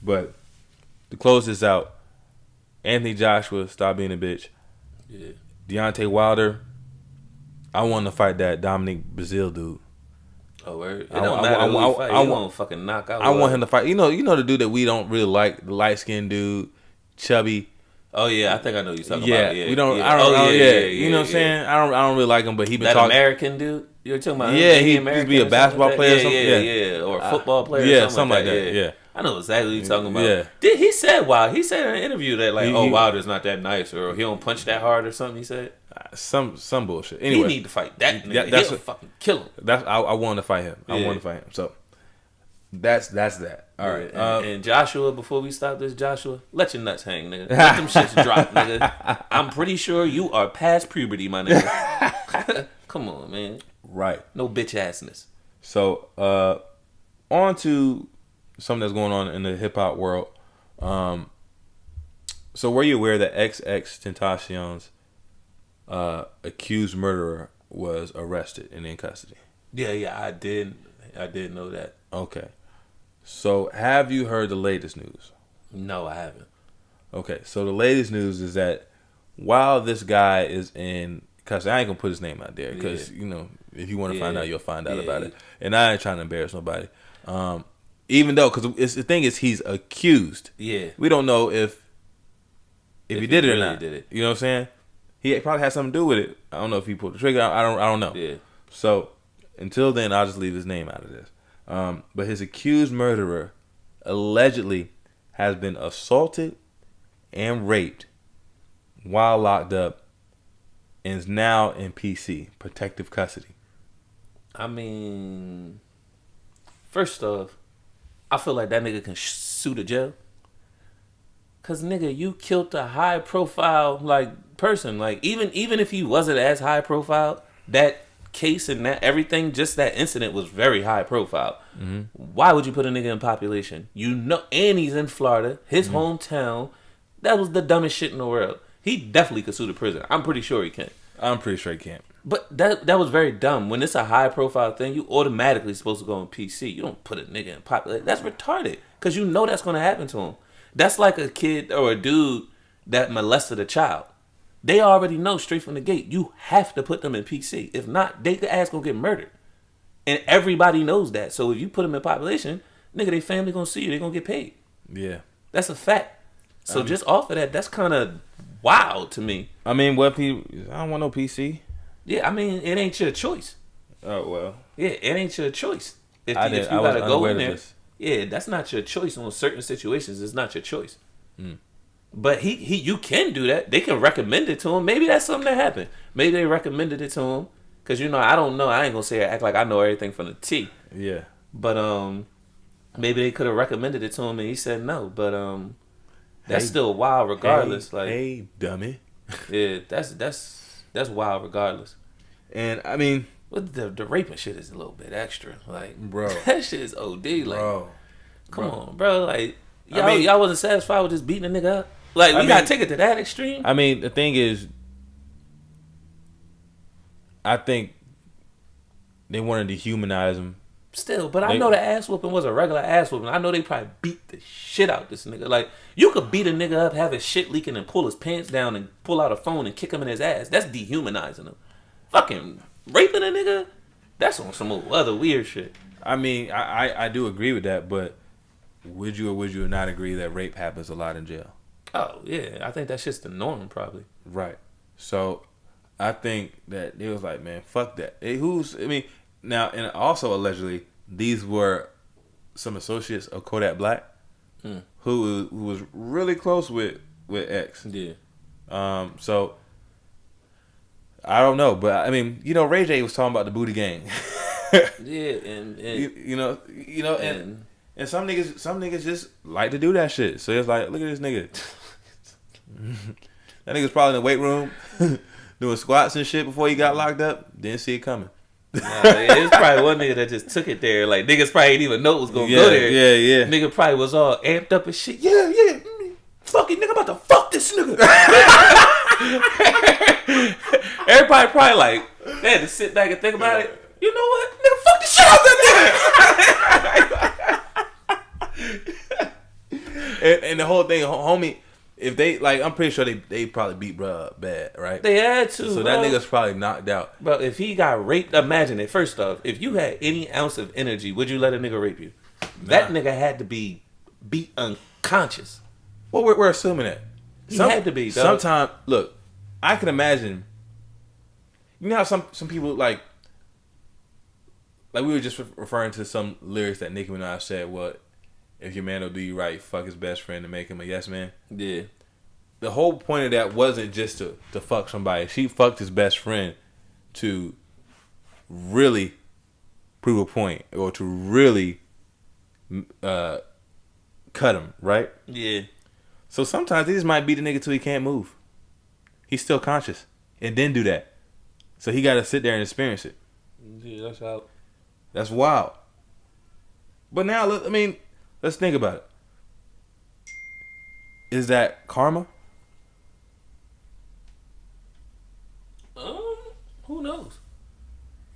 But to close this out, Anthony Joshua, stop being a bitch. Yeah. Deontay Wilder, I want to fight that Dominic Brazil dude. Oh, word. It don't matter who he fight. He won't fucking knock out. I want him to fight. You know the dude that we don't really like, the light skinned dude, chubby. Oh yeah, I think I know you're talking about. Yeah, we don't. Yeah. I don't. You know what I'm saying? I don't really like him, but he been talking. American dude. You're talking about? Yeah, he used to be a basketball player. Or something. Yeah, or a football player. Yeah, something like that. Yeah. I know exactly what you're talking about. Yeah. He said Wilder. He said in an interview that Wilder's not that nice, or he don't punch that hard, or something. He said some bullshit. Anyway, he need to fight that nigga. He'll fucking kill him. I want to fight him. I want to fight him. So that's that. All right. And Joshua, before we stop this, Joshua, let your nuts hang, nigga. Let them shits drop, nigga. I'm pretty sure you are past puberty, my nigga. Come on, man. Right. No bitch assness. So on to something that's going on in the hip hop world. So were you aware that XXXTentacion's accused murderer was arrested and in custody? Yeah, I did know that. Okay. So have you heard the latest news? No, I haven't. Okay, so the latest news is that while this guy is in custody, I ain't gonna put his name out there because if you want to find out, you'll find out about it. And I ain't trying to embarrass nobody. Even though, because the thing is, he's accused. Yeah, we don't know if he did it or not. Did it. You know what I'm saying? He probably had something to do with it. I don't know if he pulled the trigger. I don't know. Yeah. So until then, I'll just leave his name out of this. But his accused murderer allegedly has been assaulted and raped while locked up and is now in PC, protective custody. I mean, first off, I feel like that nigga can sue the jail. Cause nigga, you killed a high profile person. Even if he wasn't as high profile, that case and that everything, just that incident was very high profile. Mm-hmm. Why would you put a nigga in population? And he's in Florida, his hometown. That was the dumbest shit in the world. He definitely could sue the prison. I'm pretty sure he can. I'm pretty sure he can't. But that was very dumb. When it's a high profile thing, you automatically supposed to go on PC. You don't put a nigga in population. That's retarded. Because you know that's going to happen to him. That's like a kid or a dude that molested a child. They already know straight from the gate, you have to put them in PC. If not, their ass gonna get murdered. And everybody knows that. So if you put them in population, nigga, they family gonna see you. They gonna get paid. Yeah. That's a fact. So just off of that, that's kind of wild to me. I mean, I don't want no PC. Yeah, I mean, it ain't your choice. Oh, well. Yeah, it ain't your choice. If you gotta go in there, yeah, that's not your choice. On certain situations, it's not your choice. But you can do that. They can recommend it to him. Maybe that's something that happened. Maybe they recommended it to him. Because, I don't know. I ain't going to say act like I know everything from the T. Yeah. But maybe they could have recommended it to him and he said no. But that's still wild regardless. Hey, dummy. Yeah, that's wild regardless. And, I mean... The raping shit is a little bit extra. Bro. That shit is OD. Bro. Come on, bro. Y'all wasn't satisfied with just beating a nigga up? We gotta take it to that extreme? I mean, the thing is, I think they wanted to dehumanize him. Still, but I know the ass whooping was a regular ass whooping. I know they probably beat the shit out this nigga. You could beat a nigga up, have his shit leaking, and pull his pants down and pull out a phone and kick him in his ass. That's dehumanizing him. Fucking raping a nigga? That's on some other weird shit. I mean, I do agree with that, but would you or would you not agree that rape happens a lot in jail? Oh, yeah. I think that's just the norm, probably. Right. So, I think that they was like, man, fuck that. Now, and also allegedly, these were some associates of Kodak Black, who was really close with X. Yeah. So, I don't know, but I mean, Ray J was talking about the booty gang. Yeah, and and some niggas just like to do that shit. So it's like, look at this nigga. That nigga's probably in the weight room doing squats and shit before he got locked up. Didn't see it coming. Nah, it's probably one nigga that just took it there. Like, niggas probably didn't even know it was gonna go there. Yeah. Nigga probably was all amped up and shit. Yeah. Fucking nigga about to fuck this nigga. Everybody probably like, they had to sit back and think about it. You know what? Nigga, fuck the shit out that nigga. and the whole thing, homie, if they, like, I'm pretty sure they probably beat bruh up bad, right? They had to. So that nigga's probably knocked out. Bro, if he got raped, imagine it. First off, if you had any ounce of energy, would you let a nigga rape you? Nah. That nigga had to be beat unconscious. Well, we're assuming that. He had to be, dog. Sometimes, look, I can imagine, you know how some people, like we were just referring to some lyrics that Nicki Minaj said, well, if your man will do you right, fuck his best friend and make him a yes man. Yeah. The whole point of that wasn't just to fuck somebody. She fucked his best friend to really prove a point or to really cut him, right? Yeah. So sometimes he just might beat the nigga till he can't move. He's still conscious and then do that. So he got to sit there and experience it. Yeah, that's out. That's wild. But now, let's think about it. Is that karma? Who knows?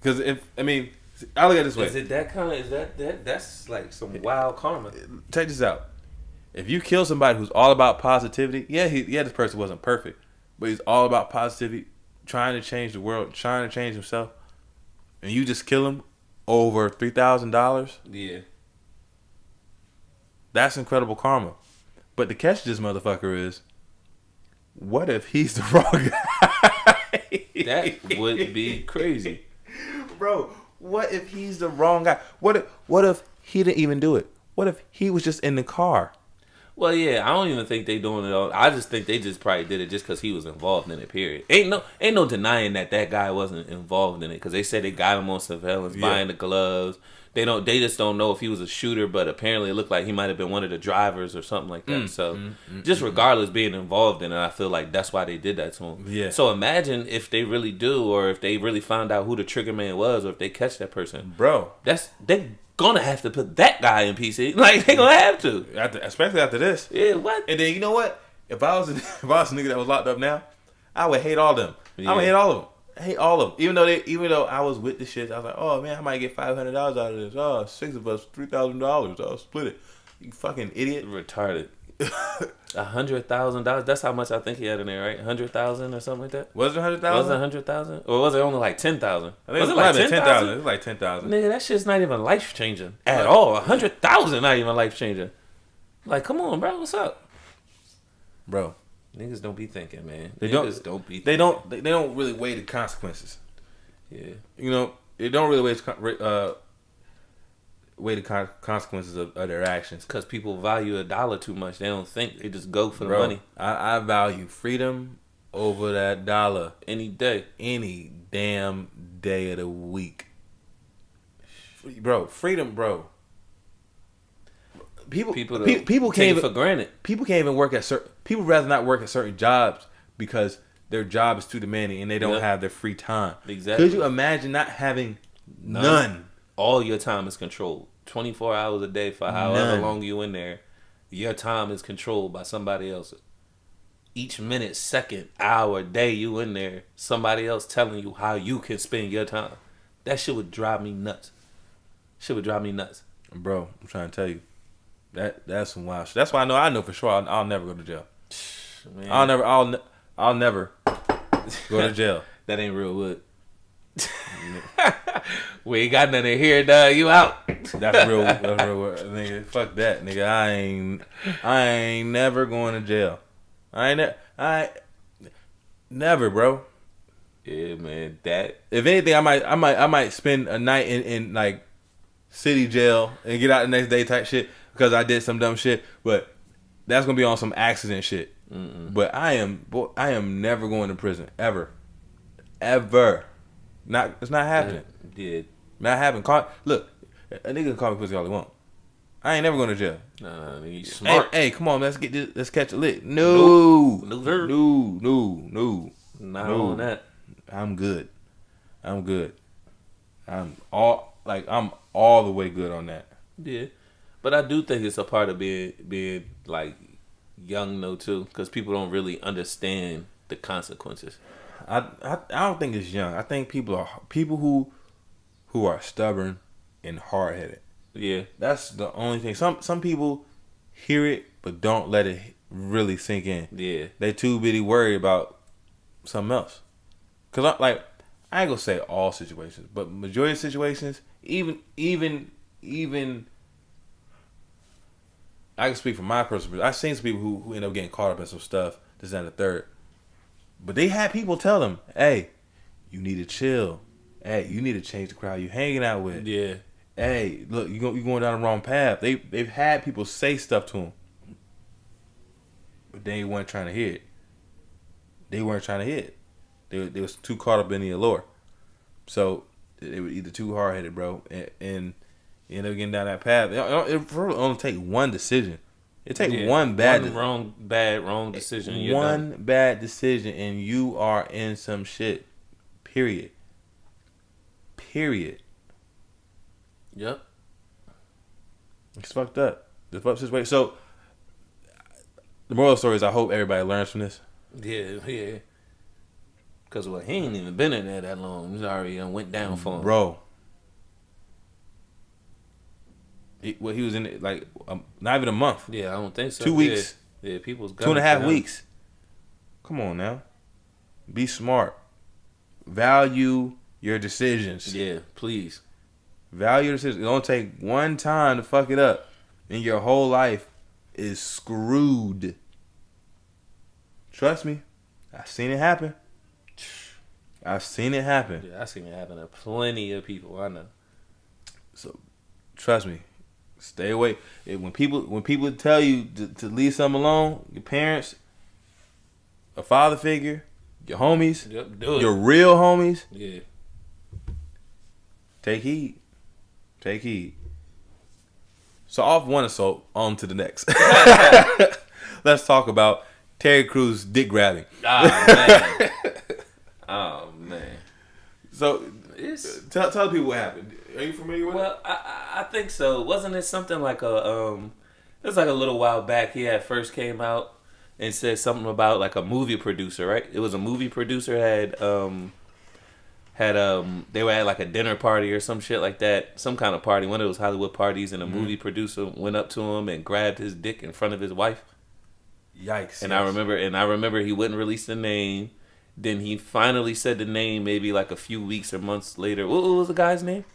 Because I look at it this way. Is it that kind of? Is that's like some wild karma? Check this out. If you kill somebody who's all about positivity, this person wasn't perfect, but he's all about positivity, trying to change the world, trying to change himself, and you just kill him over $3,000. Yeah. That's incredible karma. But the catch to this motherfucker is, what if he's the wrong guy? That would be crazy. Bro, what if he's the wrong guy? What if he didn't even do it? What if he was just in the car? Well, yeah, I don't even think they doing it all. I just think they just probably did it just because he was involved in it, period. Ain't no denying that guy wasn't involved in it, because they said they got him on surveillance, buying the gloves. They just don't know if he was a shooter, but apparently it looked like he might have been one of the drivers or something like that. Just regardless being involved in it, I feel like that's why they did that to him. Yeah. So imagine if they really do, or if they really found out who the trigger man was, or if they catch that person. Bro. They gonna have to put that guy in PC. Like, they gonna have to. Especially after this. Yeah, what? And then, you know what? If I was a nigga that was locked up now, I would hate all of them. Yeah. I would hate all of them. I hate all of them. Even though I was with the shit, I was like, oh man, I might get $500 out of this. Oh, 6 of us, $3,000. I'll split it. You fucking idiot. Retarded. $100,000. That's how much I think he had in there, right? 100,000 or something like that. Was it 100,000? Was it 100,000? Or was it only like 10,000? I think was it like 10,000? It was like 10,000. Nigga, that shit's not even life changing at all. 100,000 not even life changing. Like, come on, bro. What's up, bro? Niggas don't be thinking, man. They don't be. They don't really weigh the consequences. Yeah. They don't really weigh the consequences of their actions. Because people value $1 too much. They don't think. They just go for the money. I value freedom over that dollar. Any day. Any damn day of the week. Bro, freedom, bro. People can't take it for granted. People can't even work at certain. People rather not work at certain jobs because their job is too demanding and they don't have their free time. Exactly. Could you imagine not having none? All your time is controlled. 24 hours a day for however long you in there. Your time is controlled by somebody else. Each minute, second, hour, day you in there, somebody else telling you how you can spend your time. That shit would drive me nuts. Bro, I'm trying to tell you. That's some wild shit. That's why I know for sure I'll never go to jail. Man. I'll never go to jail. That ain't real wood. We ain't got nothing here, dog. You out. That's real wood. Nigga, fuck that, nigga. I ain't never going to jail. I never, bro. Yeah, man. That if anything, I might spend a night in like city jail and get out the next day type shit. Because I did some dumb shit, but that's gonna be on some accident shit. But I am never going to prison ever. ever. It's not happening. Yeah. Not happening. Look, a nigga can call me pussy all he want. I ain't never going to jail. Nah, you smart. Hey, come on, let's catch a lick. No. No. Not on that. I'm good. I'm all the way good on that. Yeah. But I do think it's a part of being like young though too, because people don't really understand the consequences. I don't think it's young. I think people who are stubborn and hard headed. Yeah, that's the only thing. Some people hear it but don't let it really sink in. Yeah, they too busy worried about something else. Cause I ain't gonna say all situations, but majority of situations, even I can speak from my personal. I've seen some people who end up getting caught up in some stuff, this and the third. But they had people tell them, "Hey, you need to chill. Hey, you need to change the crowd you hanging out with. Yeah. Hey, look, you going down the wrong path." They've had people say stuff to them, but they weren't trying to hear it. They They was too caught up in the allure. So they were either too hard headed, bro, and you end up getting down that path. It only take one decision. It takes one wrong decision. One bad decision, and you are in some shit. Period. Yep. It's fucked up. The fucked situation. So the moral of the story is, I hope everybody learns from this. Yeah. Because he ain't even been in there that long. He's already went down for him, bro. He was in it like not even a month. Yeah, I don't think so. 2 weeks. Yeah, people's 2.5 weeks. Come on now. Be smart. Value your decisions. Yeah, please. Value your decisions. It don't take one time to fuck it up, and your whole life is screwed. Trust me. I've seen it happen. Yeah, I've seen it happen to plenty of people. I know. So, trust me. Stay away. When people tell you to leave something alone, your parents, a father figure, your homies, your real homies, yeah, take heed. So off one assault, on to the next. Let's talk about Terry Crews dick grabbing. Oh man. So tell people what happened. Are you familiar with it? Well, I think so. Wasn't it something like it was like a little while back. He had first came out and said something about like a movie producer, right? It was a movie producer they were at like a dinner party or some shit like that, some kind of party, one of those Hollywood parties, and a movie producer went up to him and grabbed his dick in front of his wife. Yikes! And yes. I remember he wouldn't release the name. Then he finally said the name maybe like a few weeks or months later. What was the guy's name?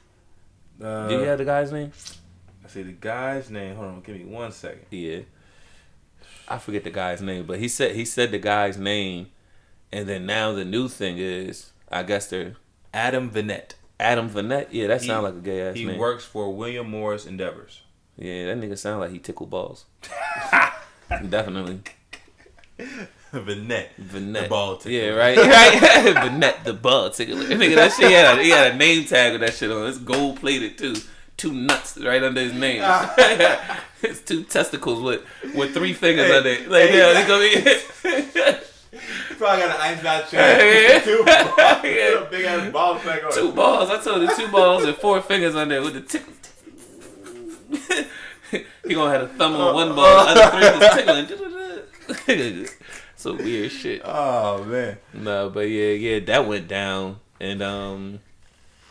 Do you have the guy's name? I say the guy's name. Hold on, give me 1 second. Yeah, I forget the guy's name, but he said the guy's name, and then now the new thing is, I guess they're Adam Vanette. Yeah, that sounds like a gay ass name. He works for William Morris Endeavors. Yeah, that nigga sound like he tickle balls. Definitely. Vanette the ball tickler. Yeah, right. Vanette the ball tickler. Nigga, that shit he had a name tag with that shit on. It's gold plated too. 2 nuts right under his name. It's 2 testicles with 3 fingers under it. Like, yeah, he gonna be. Probably got an ice out chair. 2 balls. Yeah. Big ass ball tag on. 2 balls. I told you 2 balls and 4 fingers under it with the tickle. He gonna have a thumb on 1 ball, the other 3 is tickling. Some weird shit. Oh man. No, but yeah, that went down, and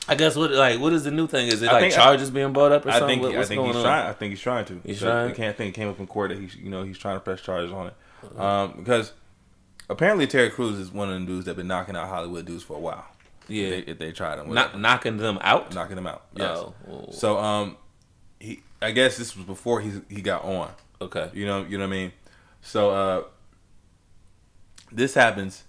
I guess what is the new thing? Is it charges being brought up or something? I think he's trying to. He's trying. I can't think it came up in court that he's trying to press charges on it. Because apparently Terry Crews is one of them dudes that been knocking out Hollywood dudes for a while. Yeah, if they tried him, knocking them out. Yes. Oh. So I guess this was before he got on. Okay. You know what I mean. So this happens.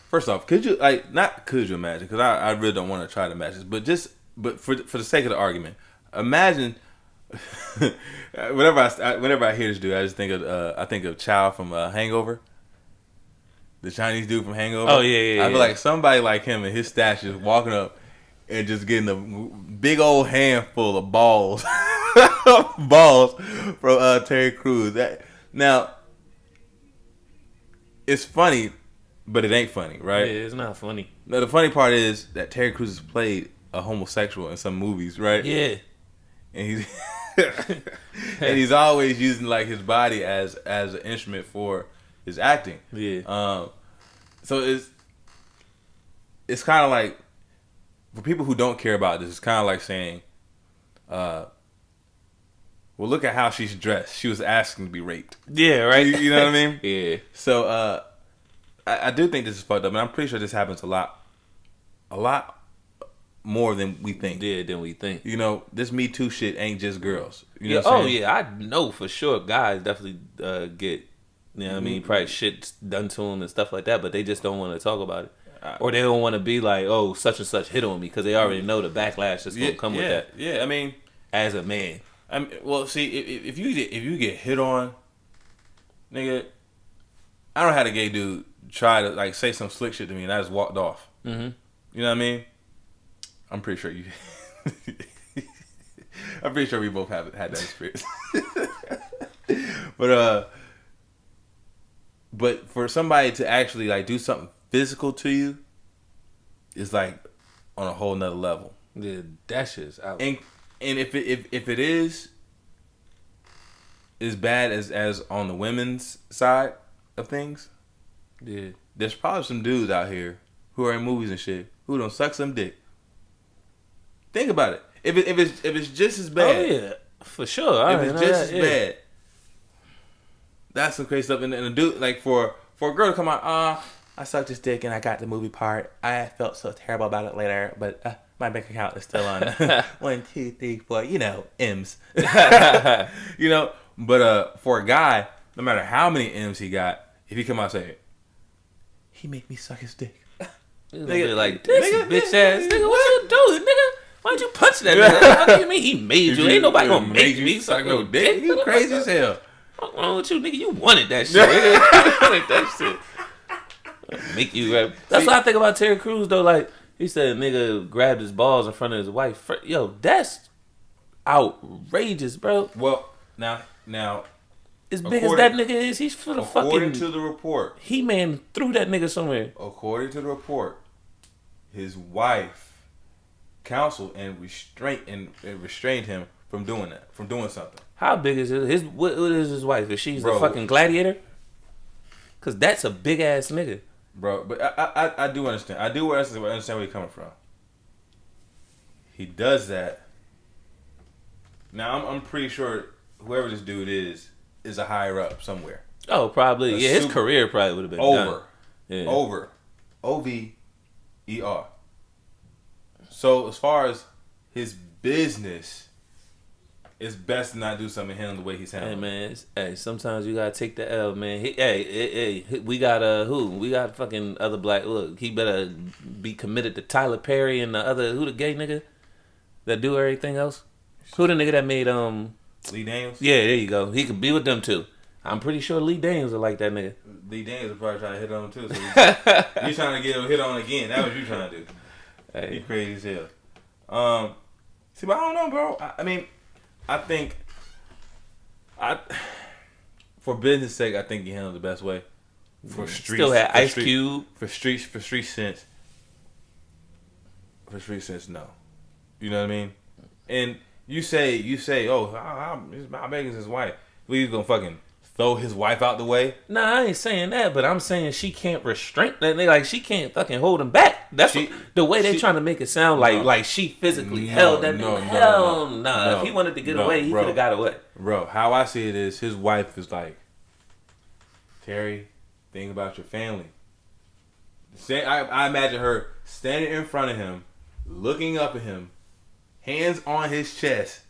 First off, could you imagine? Because I really don't want to try to imagine this, but for the sake of the argument, imagine. whenever I hear this dude, I just think of Chow from Hangover. The Chinese dude from Hangover. Oh yeah. I feel like somebody like him and his stash is walking up and just getting a big old handful of balls, from Terry Crews. Now, it's funny, but it ain't funny, right? Yeah, it's not funny. Now, the funny part is that Terry Crews has played a homosexual in some movies, right? Yeah, and he's and he's always using like his body as an instrument for his acting. Yeah. So it's kind of like, for people who don't care about this, it's kind of like saying, well, look at how she's dressed. She was asking to be raped. Yeah, right. You know what I mean? Yeah. So I do think this is fucked up, and I'm pretty sure this happens a lot more than we think. Yeah, than we think. You know, this Me Too shit ain't just girls. You know yeah. what I'm Oh saying? yeah, I know for sure. Guys definitely get, you know what I mean, probably shit done to them and stuff like that, but they just don't want to talk about it, or they don't want to be like, oh, such and such hit on me, because they already know the backlash that's gonna come with that. Yeah, I mean, as a man. Well, see, if you get hit on, nigga, I don't know how the gay dude try to like say some slick shit to me and I just walked off. Mm-hmm. You know what I mean? I'm pretty sure you. I'm pretty sure we both have had that experience. But for somebody to actually like do something physical to you is like on a whole nother level. Yeah, that shit's out. And if it is as bad as on the women's side of things, yeah, there's probably some dudes out here who are in movies and shit who don't suck some dick. Think about it. If it's just as bad, oh yeah, for sure. If it's just as bad, that's some crazy stuff. And a dude, like for a girl to come out, I sucked his dick and I got the movie part. I felt so terrible about it later, but my bank account is still on 1, 2, 3, 4. You know, M's. You know, but for a guy, no matter how many M's he got, if he come out and say, he make me suck his dick. Nigga, like, this bitch ass nigga, what you doing, nigga? Why'd you punch that nigga? What do you mean he made you? Ain't nobody gonna make me suck no dick. You crazy as hell. What's wrong with you, nigga? You wanted that shit. Nigga. You wanted that shit. Make you rap. That's what I think about Terry Crews, though. Like, he said nigga grabbed his balls in front of his wife. Yo, that's outrageous, bro. Well, now, as big as that nigga is, he's for the fucking... According to the report... He-Man threw that nigga somewhere. According to the report, his wife counseled and restrained him from doing that, from doing something. How big is it? What is his wife? Is she the fucking gladiator? Because that's a big-ass nigga. Bro, but I do understand. I do understand where you're coming from. He does that. Now, I'm pretty sure whoever this dude is a higher up somewhere. Oh, probably. Yeah, his career probably would have been over. Done. Yeah. Over. OVER. So, as far as his business, it's best to not do something to handle the way he's handling. Hey, man. Sometimes you gotta take the L, man. We got who? We got fucking other black. Look, he better be committed to Tyler Perry and the other, who the gay nigga that do everything else? Who the nigga that made Lee Daniels? Yeah, there you go. He could be with them too. I'm pretty sure Lee Daniels are like that nigga. Lee Daniels are probably trying to hit on him too. So you're trying to get him hit on again. That was you trying to do. Hey. You crazy as hell. See, but I don't know, bro. I mean, I think for business sake, I think he handled the best way. For street, still had Ice Cube. For street sense. For street sense, no. You know what I mean? And you say, oh, how big is his wife? We gonna fucking throw his wife out the way? Nah, I ain't saying that, but I'm saying she can't restrain that nigga. Like, she can't fucking hold him back. That's the way they trying to make it sound like she physically held that nigga. Hell nah. If he wanted to get away, he could have got away. Bro, how I see it is his wife is like, Terry, think about your family. I imagine her standing in front of him, looking up at him, hands on his chest.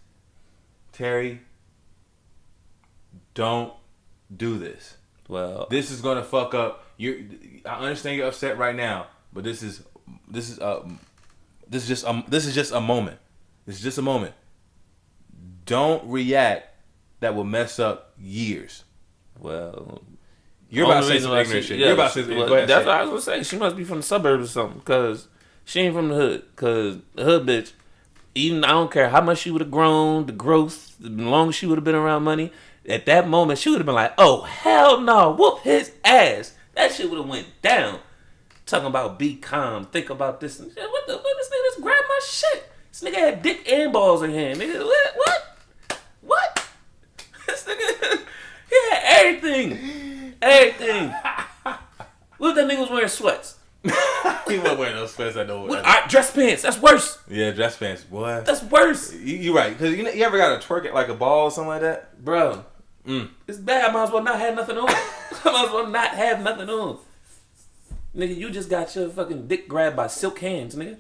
Terry, don't do this. Well, this is gonna fuck up. I understand you're upset right now, but this is just a moment. This is just a moment. Don't react. That will mess up years. Well, You're about to say some ignorant shit. Yeah, You're about to say well, go ahead, that's what I was gonna say. She must be from the suburbs or something, because she ain't from the hood. Because the hood bitch, even I don't care how much she would have grown, the growth, the longer she would have been around money. At that moment, she would have been like, "Oh hell no, whoop his ass." That shit would have went down. Talking about be calm, think about this. And shit. What this nigga just grabbed my shit? This nigga had dick and balls in hand. Nigga, what? This nigga, he had everything. What if that nigga was wearing sweats? He wasn't wearing no sweats. I know. Dress pants. That's worse. Yeah, dress pants. Boy, that's worse. You're right. Because you ever got to twerk it like a ball or something like that, bro? It's bad. I might as well not have nothing on. I might as well not have nothing on. Nigga, you just got your fucking dick grabbed by silk hands, nigga.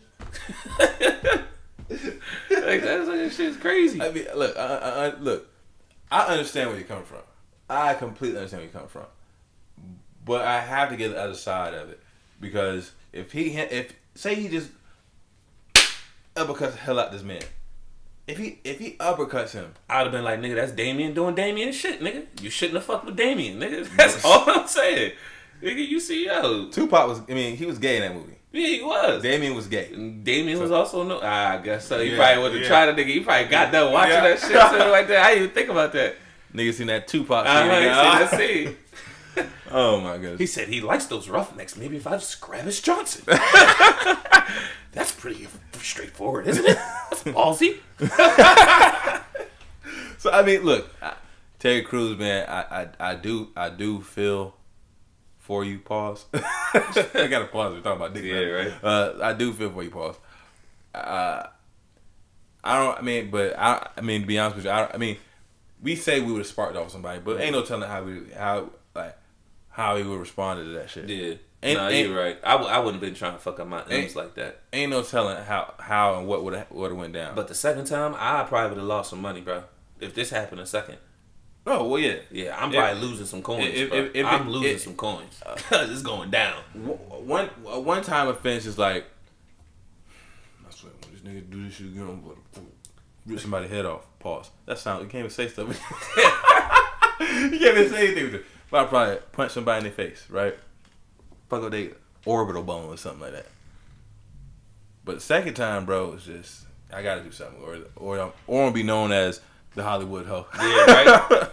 Like that shit's crazy. I mean, look, I understand where you're coming from. I completely understand where you're coming from. But I have to get the other side of it, because if say he just uppercuts the hell out this man, if he uppercuts him, I'd have been like, nigga, that's Damien doing Damien shit, nigga. You shouldn't have fucked with Damien, nigga. That's all I'm saying. Nigga, you see, yo. Tupac he was gay in that movie. Yeah, he was. Damien was gay. Damien was also no. I guess so. He probably would have tried to nigga. He probably got done watching that shit, something like that. I didn't even think about that. Nigga seen that Tupac scene. Let's see. Oh my goodness. He said he likes those roughnecks. Maybe if I just grab his Johnson. That's pretty straightforward, isn't it? That's ballsy. So I mean, look, Terry Crews, man, I do feel for you. Pause. I gotta pause. We're talking about dick. Yeah, right. I do feel for you. Pause. To be honest with you, we say we would have sparked off somebody, but ain't no telling how he would respond to that shit. Yeah. You're right. I wouldn't have been trying to fuck up my M's like that. Ain't no telling how and what would have went down. But the second time, I probably would have lost some money, bro. If this happened a second. Oh, well, yeah. Yeah, I'm probably losing some coins, I'm losing some coins. Because it's going down. One time offense is like, I swear, when this nigga do this shit again, I'm going to rip somebody's head off. Pause. That sound, you can't even say stuff. You can't even say anything with it. But I'll probably punch somebody in their face, right? Fuck up their orbital bone or something like that. But the second time, bro, it's just, I gotta do something. Or I'm gonna be known as the Hollywood hoe. Yeah, right?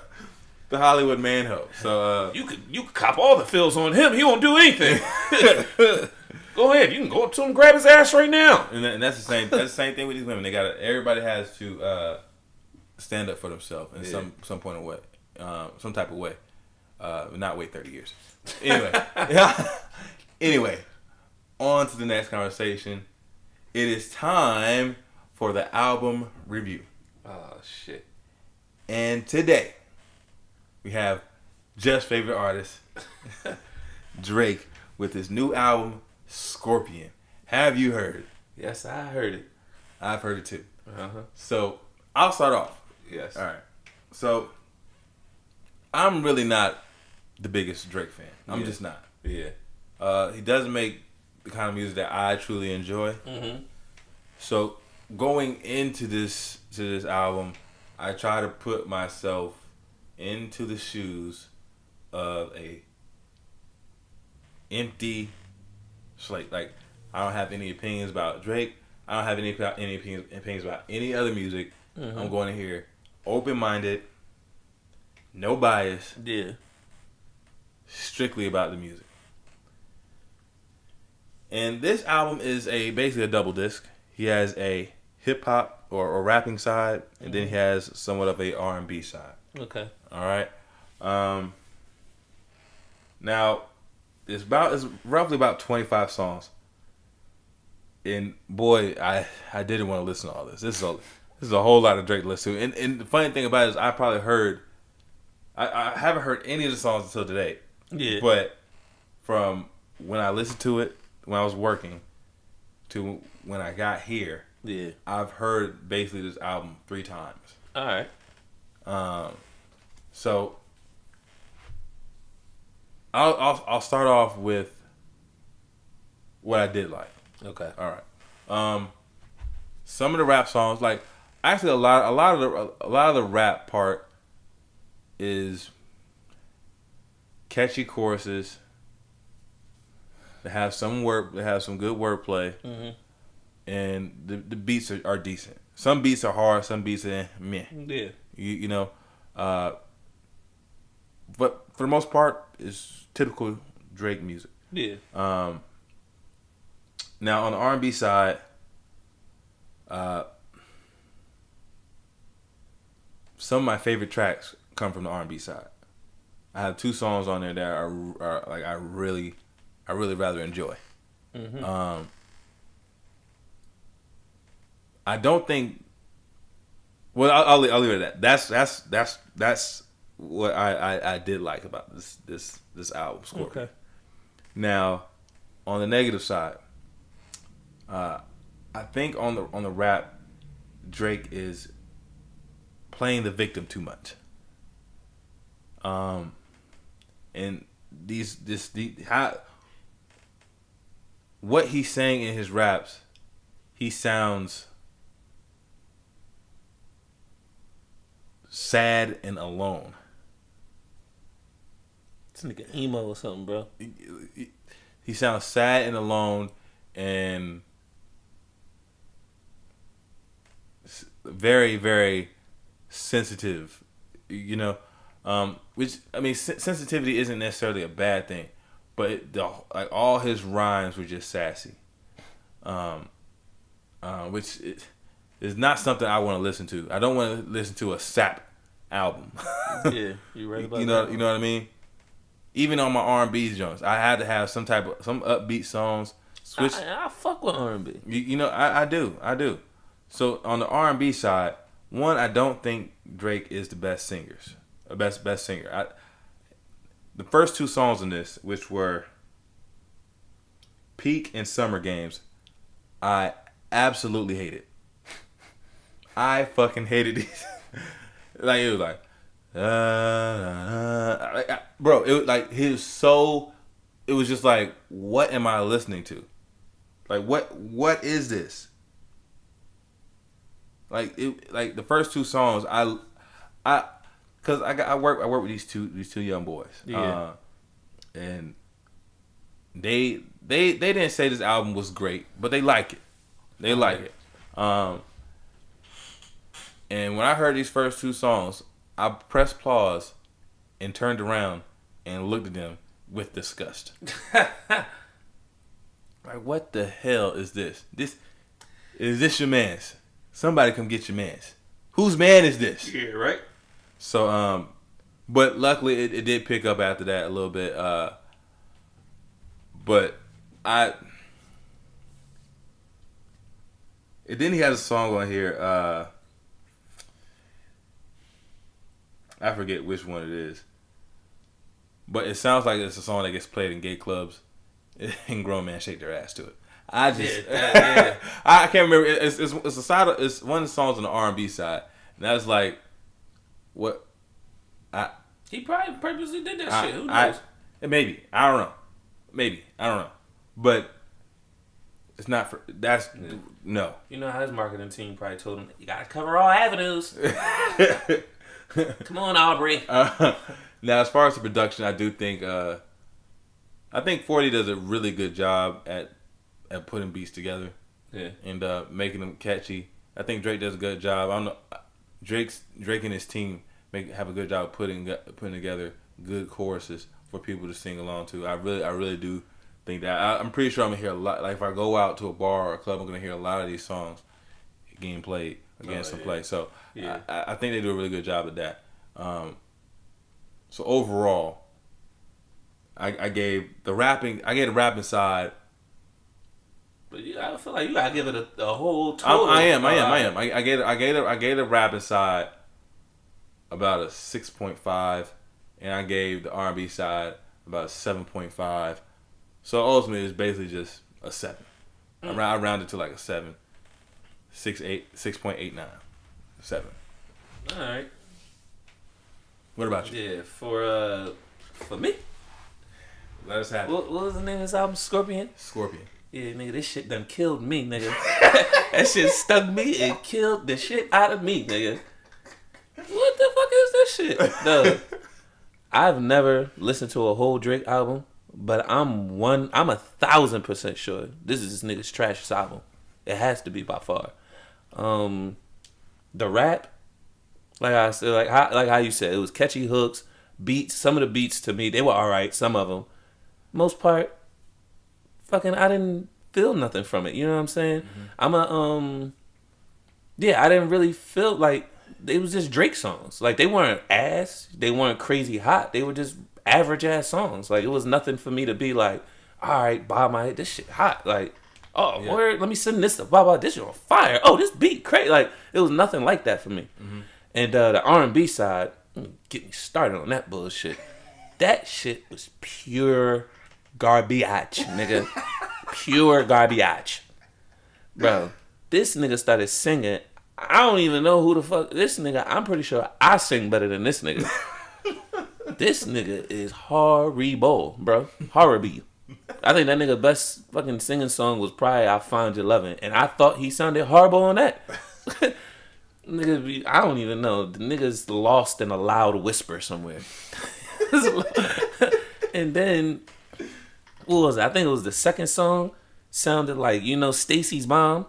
The Hollywood man hoe. So, you could cop all the feels on him. He won't do anything. Go ahead. You can go up to him and grab his ass right now. And that's the same. That's the same thing with these women. Everybody has to stand up for themselves in some point of way, some type of way. Not wait 30 years. Anyway, on to the next conversation. It is time for the album review. Oh shit! And today we have Jeff's favorite artist, Drake, with his new album, Scorpion. Have you heard it? Yes, I heard it. I've heard it too. Uh-huh. So I'll start off. Yes. All right. So I'm really not the biggest Drake fan. I'm just not. Yeah. He doesn't make the kind of music that I truly enjoy. Mm-hmm. So going into this album, I try to put myself into the shoes of a empty slate. Like, I don't have any opinions about Drake. I don't have any opinions about any other music. Mm-hmm. I'm going to hear open-minded, no bias. Yeah. Strictly about the music. And this album is basically a double disc. He has a hip hop or rapping side, and then he has somewhat of a R&B side. Okay. All right. Now it's roughly about 25 songs. And boy, I didn't want to listen to all this. This is a whole lot of Drake to listen to. And the funny thing about it is I haven't heard any of the songs until today. Yeah. But from when I listened to it when I was working to when I got here, yeah, I've heard basically this album 3 times. All right. So I'll start off with what I did like. Okay. All right. Some of the rap songs, like actually a lot of the rap part is catchy choruses. They have some work. They have some good wordplay, and the beats are decent. Some beats are hard. Some beats are meh. Yeah. You know, but for the most part, it's typical Drake music. Yeah. Now on the R&B side, some of my favorite tracks come from the R&B side. I have 2 songs on there that are like I really rather enjoy. I don't think. Well, I'll leave it at that. That's what I did like about this album, Scorpion. Okay. Now, on the negative side, I think on the rap, Drake is playing the victim too much. And what he's saying in his raps, he sounds sad and alone. It's like an emo or something, bro. He sounds sad and alone, and very, very sensitive. You know, which I mean, sensitivity isn't necessarily a bad thing, but like all his rhymes were just sassy, which is not something I want to listen to. I don't want to listen to a sap album. Yeah, you right about that. You know what I mean? Even on my R&B joints, I had to have some upbeat songs. Switch. I fuck with R&B. You know, I do. So on the R&B side, one, I don't think Drake is the best singer. The first 2 songs in this, which were Peak and Summer Games, I absolutely hated. I fucking hated these. Like it was like, bro. It was like it was just like, what am I listening to? Like what is this? Like the first 2 songs, cause I work with these two young boys. Yeah. And they didn't say this album was great, but they like it. They like it. And when I heard these first 2 songs, I pressed pause and turned around and looked at them with disgust. Like, what the hell is this? Is this your man's? Somebody come get your man's. Whose man is this? Yeah, right. So, but luckily it did pick up after that a little bit. But and then he has a song on here. I forget which one it is, but it sounds like it's a song that gets played in gay clubs, and grown men shake their ass to it. I can't remember. It's a side. It's one of the songs on the R&B side, and that's like, what? He probably purposely did that shit. Who knows? Maybe I don't know, but it's not for. That's no. You know how his marketing team probably told him, you gotta cover all avenues. Come on, Aubrey. Now, as far as the production, I do think I think 40 does a really good job at putting beats together, and making them catchy. I think Drake does a good job. I don't know, Drake and his team have a good job of putting together good choruses for people to sing along to. I really do think that. I'm pretty sure I'm gonna hear a lot. Like if I go out to a bar or a club, I'm gonna hear a lot of these songs getting played against some play. So I think they do a really good job at that. So overall, I gave the rapping side. But I feel like you gotta give it a whole total. I am. I gave the rapping side about a 6.5, and I gave the R&B side about a 7.5. So ultimately, it's basically just a 7. I rounded to like a 7. 6.89. 7. All right. What about you? Yeah, for me. Let us have it. What was the name of this album? Scorpion. Yeah, nigga, this shit done killed me, nigga. That shit stung me and killed the shit out of me, nigga. What the fuck is this shit? No. I've never listened to a whole Drake album, but I'm 1,000% sure this is this nigga's trashiest album. It has to be by far. The rap, like I said, like how you said, it was catchy hooks, beats. Some of the beats to me, they were alright. Some of them, most part, fucking, I didn't feel nothing from it. You know what I'm saying? Mm-hmm. I didn't really feel like it was just Drake songs. Like they weren't ass, they weren't crazy hot. They were just average ass songs. Like it was nothing for me to be like, all right, bob my head, this shit hot. Like, oh, yeah. Word, let me send this to Bob. This shit on fire. Oh, this beat crazy. Like it was nothing like that for me. Mm-hmm. And the R&B side, get me started on that bullshit. That shit was pure garbage, nigga. Pure garbage. Bro, this nigga started singing. I don't even know who the fuck this nigga. I'm pretty sure I sing better than this nigga. This nigga is horrible, bro. Horrible. I think that nigga best fucking singing song was probably I Found Your Lovin', and I thought he sounded horrible on that. Nigga, I don't even know. The nigga's lost in a loud whisper somewhere. And then what was it? I think it was the second song. Sounded like, Stacy's mom.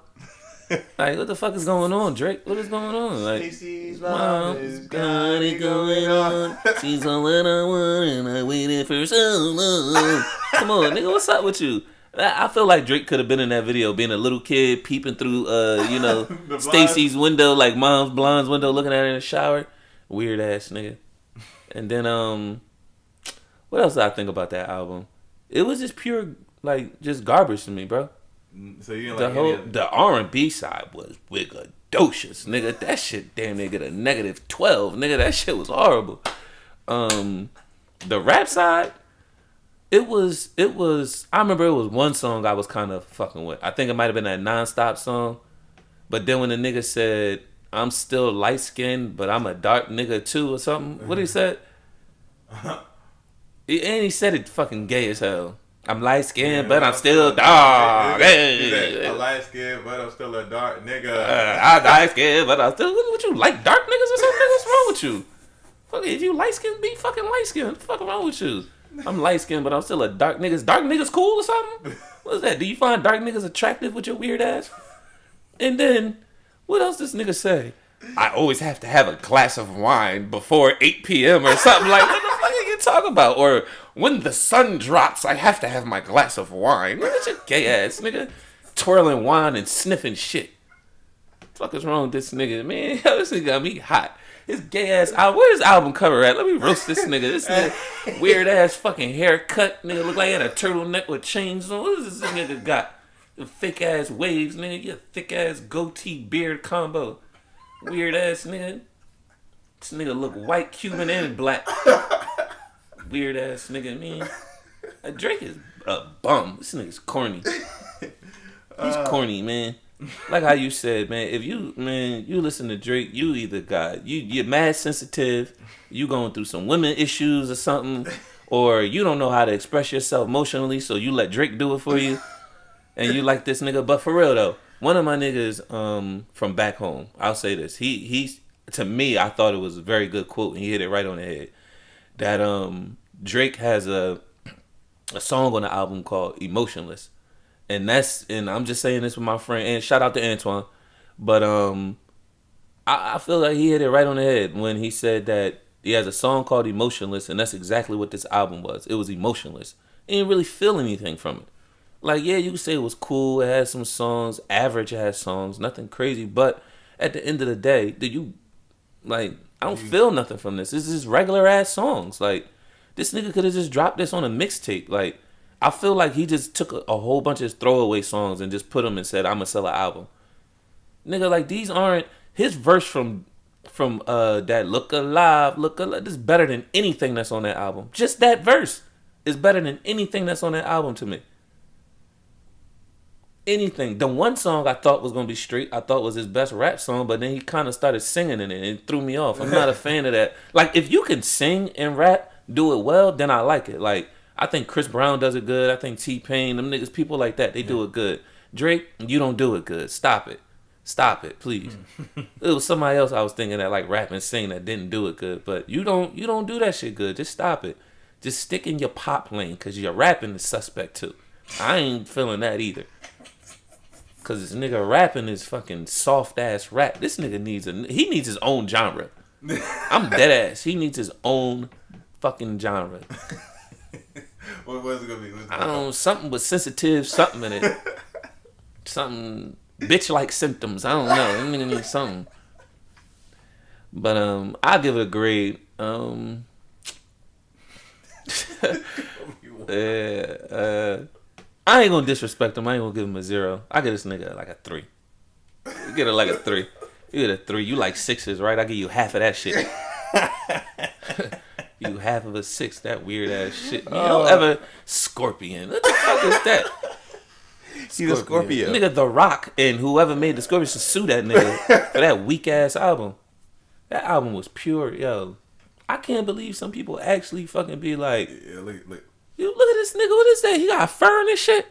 Like, what the fuck is going on, Drake? What is going on? Like, Stacy's mom is got it going on. She's all that I want and I waited for so long. Come on, nigga, what's up with you? I feel like Drake could have been in that video, being a little kid, peeping through, Stacy's window, like mom's blonde's window, looking at her in the shower. Weird ass nigga. And then, what else did I think about that album? It was just pure, like, just garbage to me, bro. So you didn't the R&B side was wigadocious, nigga. That shit damn near get a -12, nigga. That shit was horrible. The rap side, it was. I remember it was one song I was kind of fucking with. I think it might have been that Non-Stop song. But then when the nigga said, "I'm still light skinned, but I'm a dark nigga too," or something. What he said? And he said it fucking gay as hell. I'm light skinned, but I'm still dark. I'm light skinned, but I'm still a dark nigga. I'm light skinned, but I'm still. What you like, dark niggas or something? What's wrong with you? Fuck, if you light skinned, be fucking light skinned. What the fuck wrong with you? I'm light skinned, but I'm still a dark nigga. Dark niggas cool or something? What is that? Do you find dark niggas attractive with your weird ass? And then, what else this nigga say? I always have to have a glass of wine before 8 p.m. or something like. What the fuck are you talking about? Or when the sun drops, I have to have my glass of wine. Look at your gay ass, nigga. Twirling wine and sniffing shit. What the fuck is wrong with this nigga? Man, this nigga got me hot. His gay ass album. Where's his album cover at? Let me roast this nigga. This nigga, weird ass fucking haircut. Nigga look like he had a turtleneck with chains on. What is this nigga got? The fake ass waves, nigga. Your thick ass goatee beard combo. Weird ass nigga. This nigga look white, Cuban, and black. Weird ass nigga, man. Drake is a bum. This nigga's corny. He's corny, man. Like how you said, man. If you listen to Drake, you either you're mad sensitive, you going through some women issues or something, or you don't know how to express yourself emotionally, so you let Drake do it for you, and you like this nigga. But for real though, one of my niggas from back home, I'll say this. He's to me, I thought it was a very good quote, and he hit it right on the head. That Drake has a song on the album called Emotionless. And I'm just saying this with my friend, and shout out to Antoine. But I feel like he hit it right on the head when he said that he has a song called Emotionless, and that's exactly what this album was. It was emotionless. You didn't really feel anything from it. Like, yeah, you could say it was cool, it had some songs, average ass songs, nothing crazy, but at the end of the day, I don't feel nothing from this. This is regular ass songs. Like, this nigga could have just dropped this on a mixtape. Like, I feel like he just took a whole bunch of throwaway songs and just put them and said, I'm gonna sell an album. Nigga, like, these aren't his verse from that Look Alive, this is better than anything that's on that album. Just that verse is better than anything that's on that album to me. Anything. The one song I thought was gonna be straight, I thought was his best rap song, but then he kind of started singing in it and it threw me off. I'm not a fan of that. Like, if you can sing and rap, do it well, then I like it. Like, I think Chris Brown does it good. I think T-Pain, them niggas, people like that, they do it good. Drake, you don't do it good. Stop it. Stop it, please. It was somebody else I was thinking that like rap and sing that didn't do it good, but you don't do that shit good. Just stop it. Just stick in your pop lane because your rapping is suspect too. I ain't feeling that either. Cause this nigga rapping is fucking soft ass rap. This nigga needs his own genre. I'm dead ass. He needs his own fucking genre. What's it gonna be? I don't know, something with sensitive something in it. Something bitch like symptoms. I don't know. Nigga need something. But I'll give it a grade. I ain't gonna disrespect him. I ain't gonna give him a 0. I give this nigga like a 3. You get it like a 3. You get a 3. You like 6s, right? I give you half of that shit. You half of a 6. That weird ass shit. You don't ever Scorpion. What the fuck is that? He's a Scorpio. Nigga, The Rock and whoever made the Scorpion should sue that nigga for that weak ass album. That album was pure, yo. I can't believe some people actually fucking be like, yeah, look. You look at this nigga. What is that? He got fur in this shit.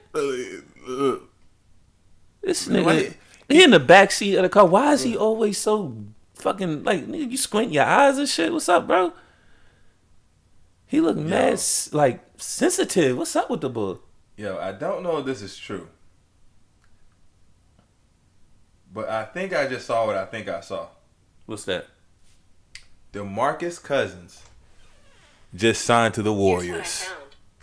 This nigga, he in the backseat of the car. Why is he always so fucking like? Nigga, you squint your eyes and shit. What's up, bro? He look mad, like sensitive. What's up with the bull? Yo, I don't know if this is true, but I think I just saw what I think I saw. What's that? DeMarcus Cousins just signed to the Warriors.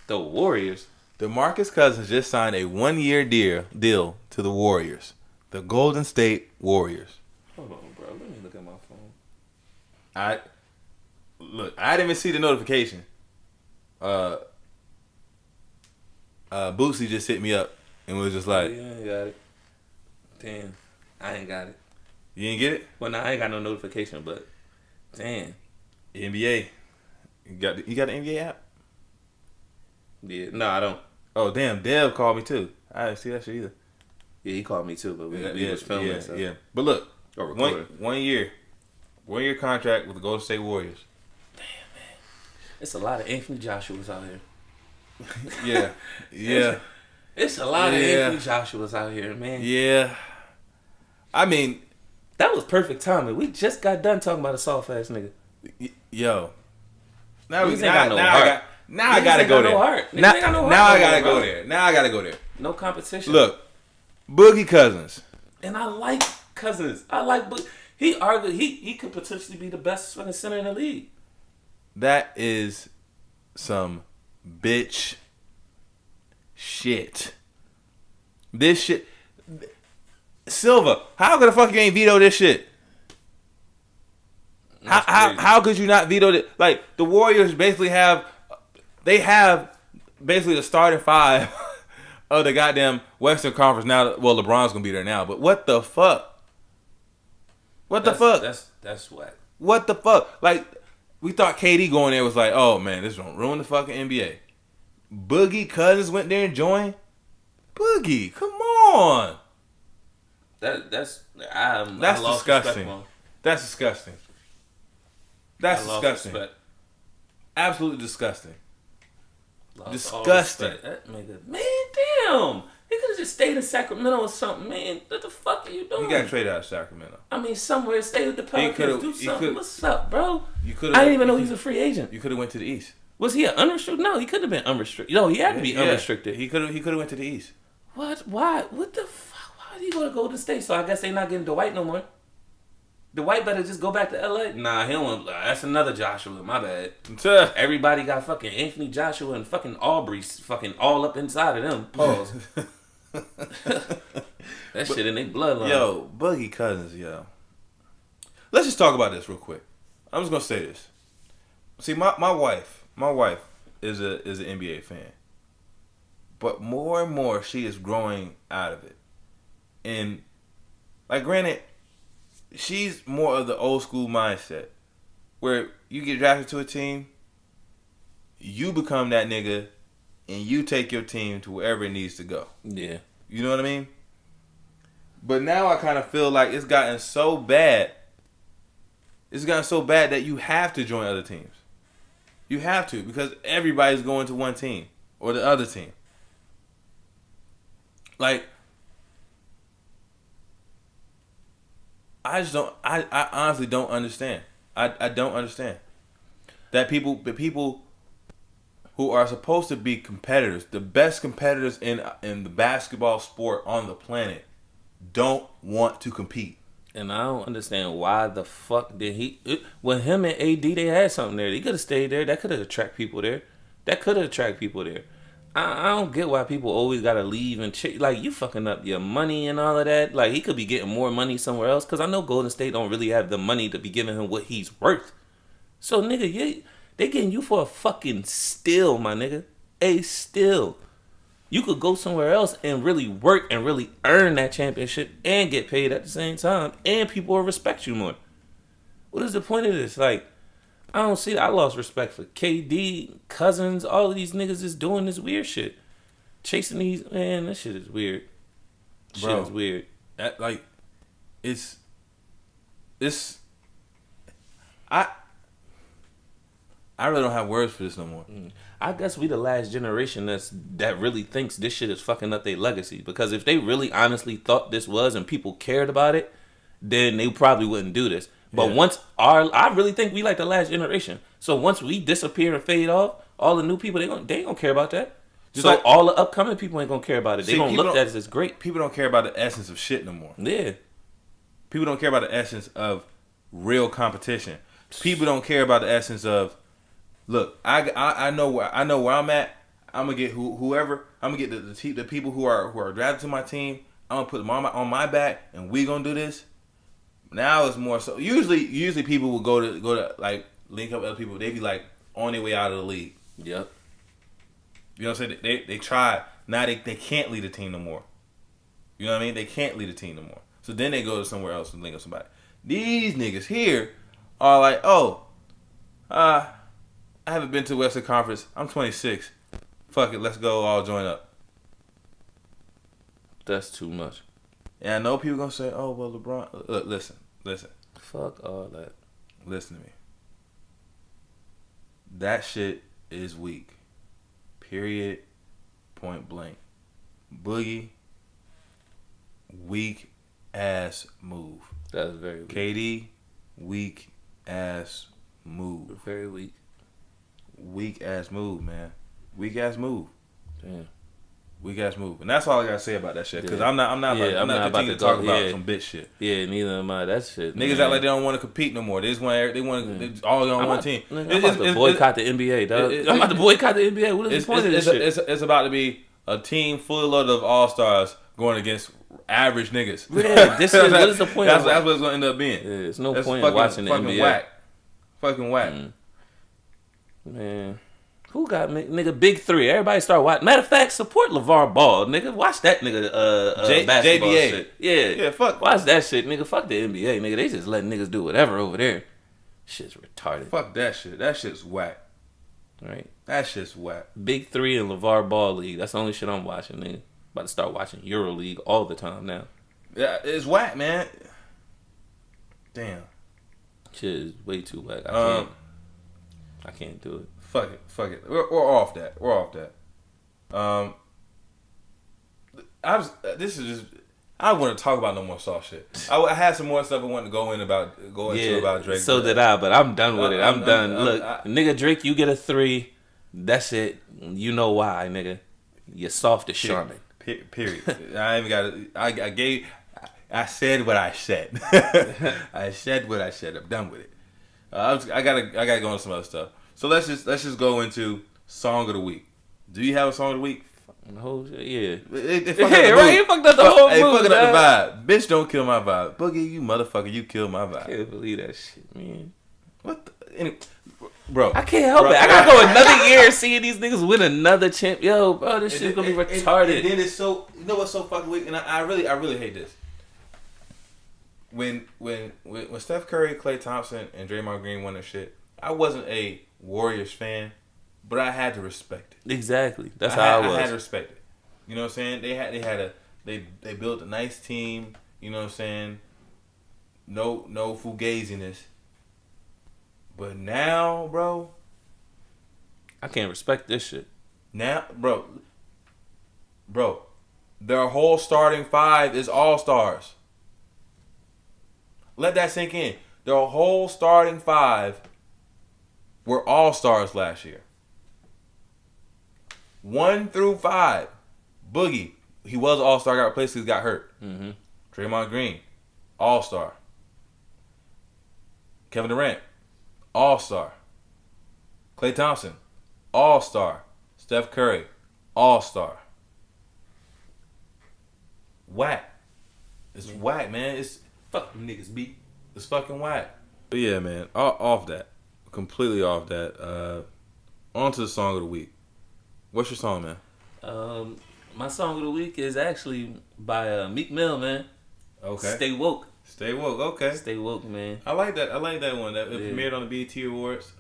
The Warriors? DeMarcus Cousins just signed a 1-year deal to the Warriors. The Golden State Warriors. Hold on, bro. Let me look at my phone. I didn't even see the notification. Bootsy just hit me up and was just like, "Yeah, I got it." Damn, I ain't got it. You ain't get it? Well, nah, I ain't got no notification, but damn. NBA. You got the NBA app? Yeah, no, I don't. Oh damn, Dev called me too. I didn't see that shit either. Yeah, he called me too, but we was filming. Yeah, so. yeah. But look, Or one year contract with the Golden State Warriors. Damn, man, it's a lot of Anthony Joshua's out here. Yeah. It's a lot of Anthony Joshua's out here, man. Yeah. I mean, that was perfect timing. We just got done talking about a soft ass nigga. Yo. Now I gotta go there. Now I gotta go there. Now I gotta go there. No competition. Look, Boogie Cousins. And I like Cousins. I like Boogie. He argued he could potentially be the best fucking center in the league. That is some bitch shit. This shit. Silva, how the fuck you ain't veto this shit? How could you not veto it? Like, the Warriors basically have basically the starting 5 of the goddamn Western Conference now. Well, LeBron's gonna be there now, but what the fuck? That's whack. What the fuck? Like, we thought KD going there was like, oh man, this is gonna ruin the fucking NBA. Boogie Cousins went there and joined. Boogie, come on. That's disgusting. That's disgusting. That's disgusting. Absolutely disgusting. Disgusting. That nigga, man, damn. He could have just stayed in Sacramento or something, man. What the fuck are you doing? He got traded out of Sacramento. I mean, somewhere, stay with the Pelicans, do something. What's up, bro? I didn't even know he was a free agent. You could have went to the East. Was he an unrestricted? No, he could have been unrestricted. No, he had to be unrestricted. He could have went to the East. What? Why? What the fuck? Why did he go to Golden State? So I guess they not getting Dwight no more. Dwight better just go back to LA. Nah, he don't want. That's another Joshua. My bad. Everybody got fucking Anthony Joshua and fucking Aubrey fucking all up inside of them. Pause. That shit in their bloodline. Yo, Boogie Cousins, yo. Let's just talk about this real quick. I'm just gonna say this. See, my wife is an NBA fan, but more and more she is growing out of it. And like, granted, she's more of the old school mindset, where you get drafted to a team, you become that nigga, and you take your team to wherever it needs to go. Yeah. You know what I mean? But now I kind of feel like it's gotten so bad. It's gotten so bad that you have to join other teams. You have to, because everybody's going to one team or the other team. Like, I just don't. I honestly don't understand. I don't understand that the people who are supposed to be competitors, the best competitors in the basketball sport on the planet, don't want to compete. And I don't understand why the fuck did he... When him and AD, they had something there. They could have stayed there. That could have attracted people there. I don't get why people always got to leave and... Like, you fucking up your money and all of that. Like, he could be getting more money somewhere else. Because I know Golden State don't really have the money to be giving him what he's worth. So, nigga, they getting you for a fucking steal, my nigga. A steal. You could go somewhere else and really work and really earn that championship and get paid at the same time, and people will respect you more. What is the point of this? Like, I don't see. I lost respect for KD, Cousins. All of these niggas is doing this weird shit, chasing these. Man, that shit is weird. Shit is weird. That like, it's. I really don't have words for this no more. I guess we the last generation that really thinks this shit is fucking up their legacy. Because if they really honestly thought this was and people cared about it, then they probably wouldn't do this. But once I really think we like the last generation. So once we disappear and fade off, all the new people, they ain't gonna care about that. Just so like, all the upcoming people ain't gonna care about it. They gonna look at it as great. People don't care about the essence of shit no more. Yeah. People don't care about the essence of real competition. People don't care about the essence of, look, I know where I'm at. I'm gonna get whoever. I'm gonna get the people who are drafted to my team. I'm gonna put them on my back, and we gonna do this. Now it's more so. Usually people will go to like link up with other people. They be like on their way out of the league. Yep. You know what I'm saying? They try. Now they can't lead a team no more. You know what I mean? They can't lead a team no more. So then they go to somewhere else and link up somebody. These niggas here are like, oh, I haven't been to the Western Conference. I'm 26. Fuck it, let's go all join up. That's too much. And I know people gonna say, oh, well, LeBron. Look, listen. Fuck all that. Listen to me. That shit is weak. Period. Point blank. Boogie, weak ass move. That's very weak. KD, weak ass move. Very weak. Weak ass move, man. Weak ass move. Damn. Weak ass move, and that's all I gotta say about that shit. Because I'm not about to talk about some bitch shit. Yeah, neither am I. That shit. Niggas act like they don't want to compete no more. They want all on one team. I'm about to boycott the NBA, dog. I'm about to boycott the NBA. What is the point of this shit? It's about to be a team full of all-stars going against average niggas. Yeah, what is the point? That's what it's gonna end up being. Yeah, there's no point in watching the NBA. Fucking whack. Man. Who got nigga big three? Everybody start watching. Matter of fact, support LeVar Ball, nigga. Watch that nigga basketball JBA. shit. Yeah, fuck. Watch that shit, nigga. Fuck the NBA, nigga. They just letting niggas do whatever over there. Shit's retarded. Fuck that shit. That shit's whack. Right. That shit's whack. Big three and LeVar Ball league. That's the only shit I'm watching, nigga. About to start watching Euro League all the time now. Yeah, it's whack, man. Damn. Shit is way too whack. I can't do it. Fuck it. We're off that. I want to talk about no more soft shit. I had some more stuff I wanted to go into about Drake. So did I, but I'm done with it. I'm done. Look, nigga, Drake, you get a 3. That's it. You know why, nigga. You're soft as Charmin. Period. I even got it. I said what I said. I said what I said. I'm done with it. I gotta go into some other stuff. So let's just go into song of the week. Do you have a song of the week? The whole shit, yeah. Right? You fucked up the whole mood. Fucking up the vibe. Bitch, don't kill my vibe. Boogie, you motherfucker, you killed my vibe. I can't believe that shit, man. What the... Bro. I can't help it. I gotta go another year seeing these niggas win another champ. Yo, bro, this shit's gonna be retarded. And then it's so... You know what's so fucking weak? And I really hate this. When Steph Curry, Klay Thompson, and Draymond Green won their shit, I wasn't a Warriors fan, but I had to respect it. Exactly. That's how I was. I had to respect it. You know what I'm saying? They built a nice team. You know what I'm saying? No fugaziness. But now, bro, I can't respect this shit. Now, bro, their whole starting 5 is all stars. Let that sink in. The whole starting 5 were all-stars last year. 1 through 5. Boogie, he was all-star, got replaced because he got hurt. Mm-hmm. Draymond Green, all-star. Kevin Durant, all-star. Klay Thompson, all-star. Steph Curry, all-star. Whack. It's whack, man. It's fuck them niggas beat. It's fucking whack. But yeah, man. Off that. Completely off that. On to the song of the week. What's your song, man? My song of the week is actually by Meek Mill, man. Okay. Stay Woke. Stay Woke, okay. Stay Woke, man. I like that. I like that one. That premiered on the BET Awards.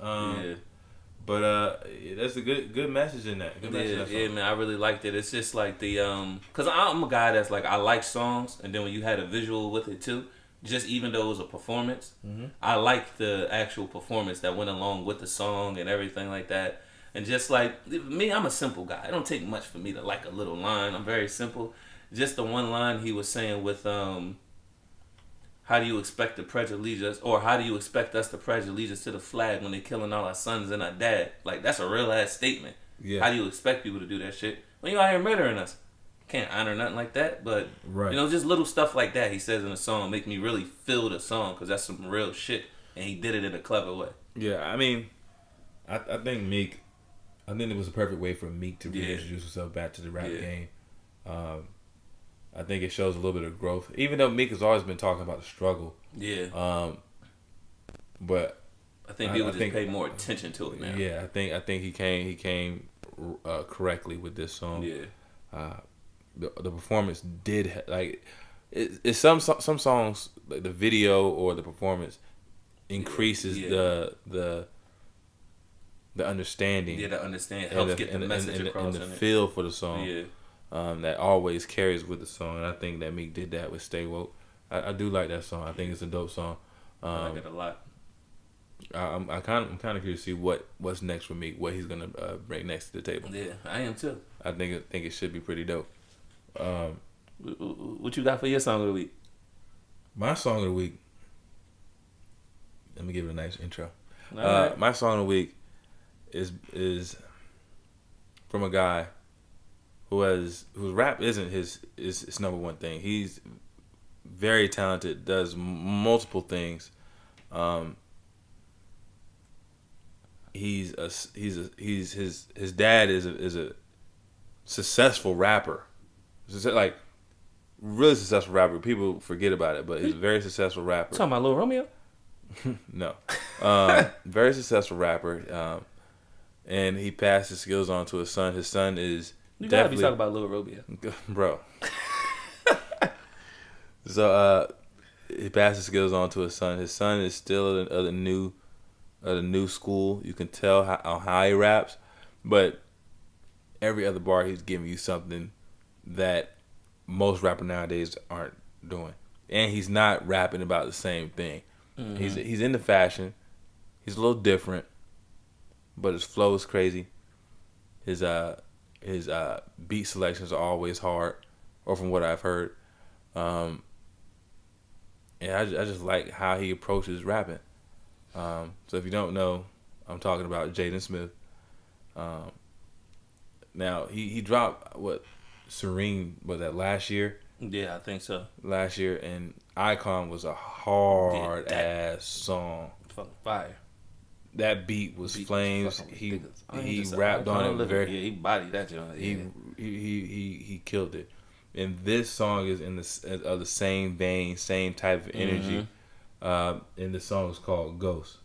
But that's a good message in that. Good message in that song. Man, I really liked it. It's just like the because I'm a guy that's like I like songs, and then when you had a visual with it too, just even though it was a performance, I like the actual performance that went along with the song and everything like that. And just like me, I'm a simple guy. It don't take much for me to like a little line. I'm very simple. Just the one line he was saying with how do you expect to pledge allegiance, or how do you expect us to pledge allegiance to the flag when they're killing all our sons and our dad? Like, that's a real ass statement. Yeah. How do you expect people to do that shit when you out here murdering us? Can't honor nothing like that. But you know, just little stuff like that he says in the song make me really feel the song, because that's some real shit, and he did it in a clever way. Yeah, I mean, I think Meek. I think it was a perfect way for Meek to reintroduce himself back to the rap game. I think it shows a little bit of growth, even though Meek has always been talking about the struggle. Yeah. But I think people just pay more attention to it now. Yeah, I think he came correctly with this song. Yeah. The performance did like it's some songs, like the video or the performance increases the understanding. Yeah, the understanding helps get the message across and the feel for the song. Yeah. That always carries with the song, and I think that Meek did that with Stay Woke. I do like that song. I think it's a dope song. I like it a lot. I'm kind of curious to see what's next for Meek, what he's gonna bring next to the table. Yeah, I am too. I think it should be pretty dope. What you got for your song of the week? My song of the week. Let me give it a nice intro. Right. My song of the week is from a guy whose rap isn't his number one thing. He's very talented, does multiple things. His dad is a successful rapper. Like really successful rapper. People forget about it, but he's a very successful rapper. Talking about Lil Romeo? No. Very successful rapper. And he passed his skills on to his son. His son is you gotta be talking about Lil Romeo, bro. So he passed his skills on to his son. His son is still of the new school. You can tell how he raps, but every other bar he's giving you something that most rappers nowadays aren't doing, and he's not rapping about the same thing. Mm-hmm. He's into fashion. He's a little different, but his flow is crazy. His beat selections are always hard, or from what I've heard. And I just like how he approaches rapping. So if you don't know, I'm talking about Jaden Smith. Now he dropped Serene, was that last year? Yeah, I think so. Last year, and Icon was a hard ass song. Fucking fire. That beat was flames. He rapped on it very. Yeah, he bodied that joint. Yeah. He killed it. And this song is in the same vein, same type of energy. Mm-hmm. And the song is called Ghost.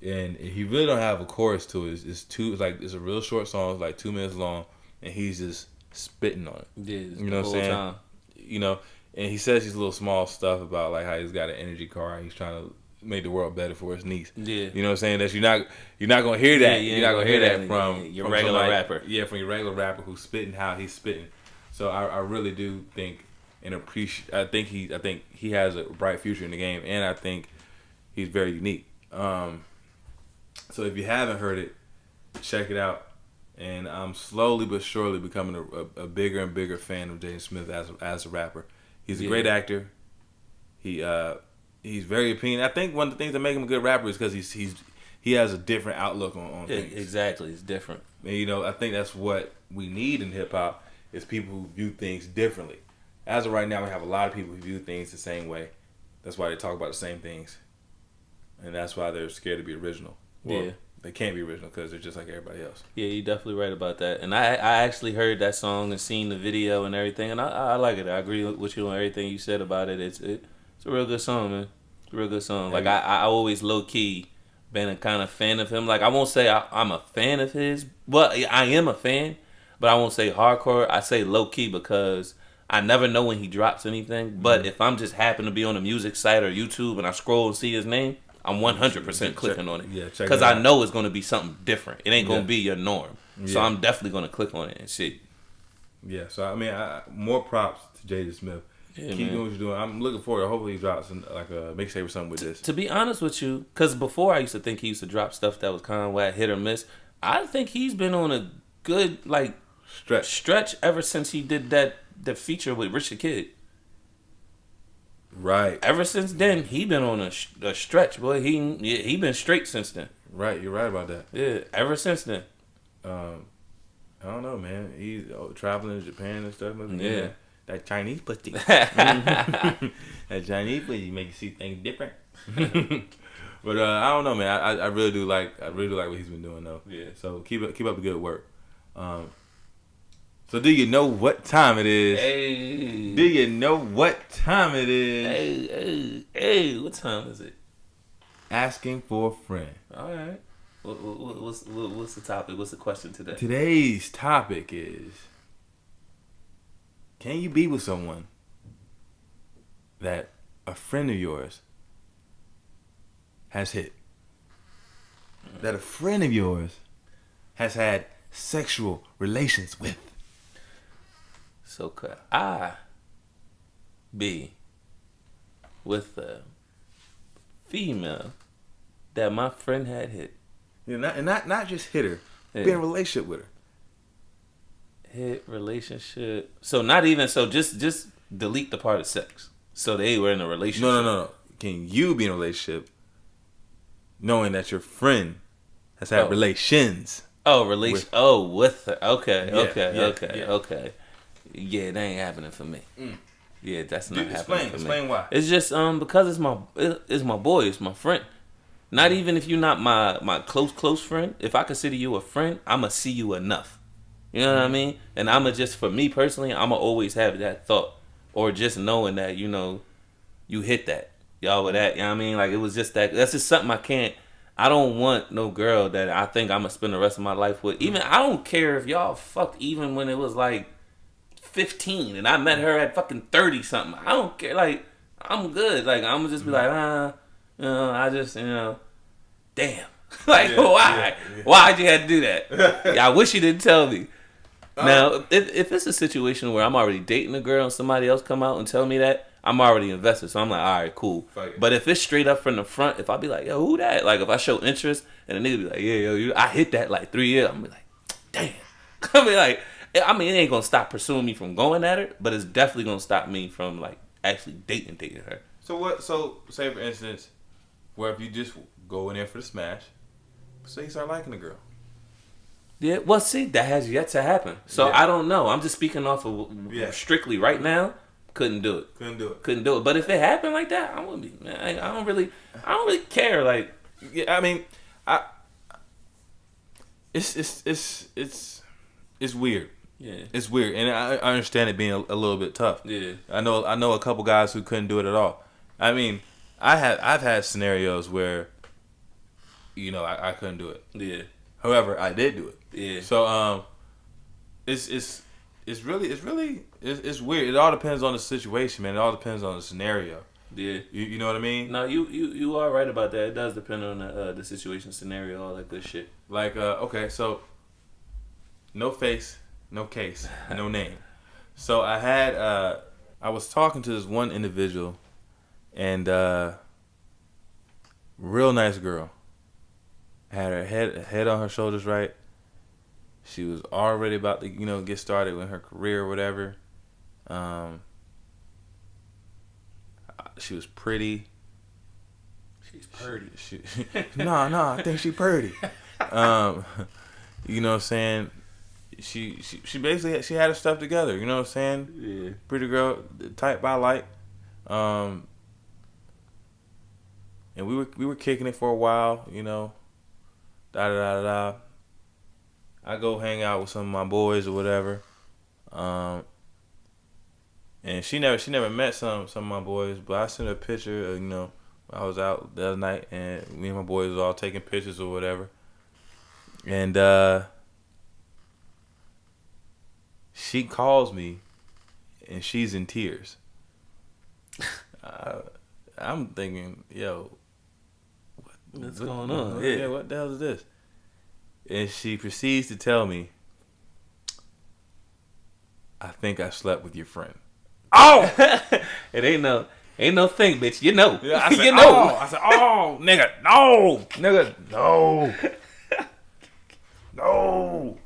And he really don't have a chorus to it. It's a real short song. It's like 2 minutes long, and he's just spitting on it. Yeah, you know what I'm saying? Time. You know, and he says these little small stuff about like how he's got an energy car. He's trying to make the world better for his niece. Yeah, you know what I'm saying? That you're not gonna hear that. You're not gonna hear that from your regular rapper. Yeah, from your regular rapper who's spitting how he's spitting. So I really do think and appreciate. I think he has a bright future in the game, and I think he's very unique. So if you haven't heard it, check it out. And I'm slowly but surely becoming a bigger and bigger fan of Jaden Smith as a rapper. He's a great actor. He He's very opinionated. I think one of the things that make him a good rapper is because he has a different outlook on things. Exactly, it's different. And you know, I think that's what we need in hip hop is people who view things differently. As of right now, we have a lot of people who view things the same way. That's why they talk about the same things, and that's why they're scared to be original. Well, yeah, they can't be original because they're just like everybody else. Yeah, you're definitely right about that. And I actually heard that song and seen the video and everything, and I like it. I agree with you on everything you said about it. It's a real good song, man. It's a real good song. Like I always low key been a kind of fan of him. Like I won't say I'm a fan of his, but I am a fan. But I won't say hardcore. I say low key because I never know when he drops anything. But if I'm just happen to be on a music site or YouTube and I scroll and see his name, I'm 100% clicking on it. Yeah, because I know it's going to be something different. It ain't going to be your norm. Yeah. So I'm definitely going to click on it and see. Yeah, so I mean, more props to Jada Smith. Yeah, keep doing what you're doing. I'm looking forward to hopefully he drops like a mixtape or something with this. To be honest with you, because before I used to think he used to drop stuff that was kind of whack, hit or miss. I think he's been on a good like stretch ever since he did the feature with Rich the Kid. Right. Ever since then, he been on a stretch, boy. He been straight since then. Right, you're right about that. Yeah, ever since then. I don't know, man. He's traveling to Japan and stuff. Yeah. That Chinese pussy. That Chinese pussy make you see things different. But I don't know, man. I really do like what he's been doing though. Yeah. So keep up the good work. So do you know what time it is? Hey. Do you know what time it is? Hey, what time is it? Asking for a friend. All right. What's the topic? What's the question today? Today's topic is, can you be with someone that a friend of yours has hit? That a friend of yours has had sexual relations with? So could I be with a female that my friend had hit? Yeah, not just hit her, be in a relationship with her. Hit relationship. So not even so. Just delete the part of sex. So they were in a relationship. No. Can you be in a relationship knowing that your friend has had relations? With her. Okay. Yeah, that ain't happening for me. Yeah, that's not happening for me. Explain why. It's just because it's my boy, it's my friend. Not even if you're not my close friend. If I consider you a friend, I'ma see you enough. You know what I mean? And I'ma just, for me personally, I'ma always have that thought, or just knowing that you hit that, y'all with that. You know what I mean? Like it was just that. That's just something I can't. I don't want no girl that I think I'm gonna spend the rest of my life with. Even I don't care if y'all fucked even when it was like 15 and I met her at fucking 30 something. I don't care. Like I'm good. Like I'm gonna just be like, I just damn. Like why? Yeah. Why'd you have to do that? Yeah, I wish you didn't tell me. Now, if it's a situation where I'm already dating a girl and somebody else come out and tell me that, I'm already invested. So I'm like, all right, cool. But if it's straight up from the front, if I be like, yo, who that? Like if I show interest and the nigga be like, yeah, yo, I hit that like 3 years. I'm be like, damn. I mean, like, it ain't gonna stop pursuing me from going at her, but it's definitely gonna stop me from like actually dating her. So say for instance, where if you just go in there for the smash, say you start liking the girl. Yeah, well, see, that has yet to happen. So I don't know. I'm just speaking off of strictly right now. Couldn't do it. But if it happened like that, I wouldn't be. Man, I don't really care. Like, I mean, it's weird. Yeah, it's weird, and I understand it being a little bit tough. Yeah, I know a couple guys who couldn't do it at all. I mean, I've had scenarios where, I couldn't do it. Yeah. However, I did do it. Yeah. So it's weird. It all depends on the situation, man. It all depends on the scenario. Yeah. You know what I mean? No, you are right about that. It does depend on the situation, scenario, all that good shit. Like okay, so no face, no case, no name. So I was talking to this one individual, and real nice girl. Had her head on her shoulders, right? She was already about to, get started with her career or whatever. She was pretty. She's purdy. No, I think she purdy. You know what I'm saying? She basically she had her stuff together. You know what I'm saying? Yeah. Pretty girl, type I like. And we were kicking it for a while. You know. Da da da da. I go hang out with some of my boys or whatever. And she never met some of my boys, but I sent her a picture. You know, I was out the other night, and me and my boys was all taking pictures or whatever. And she calls me, and she's in tears. I'm thinking, yo, what's going on? Yeah, what the hell is this? And she proceeds to tell me, I think I slept with your friend. Oh! It ain't no thing, bitch. You know. Yeah, I said, you know. I said, oh, nigga, no. Nigga, no. No.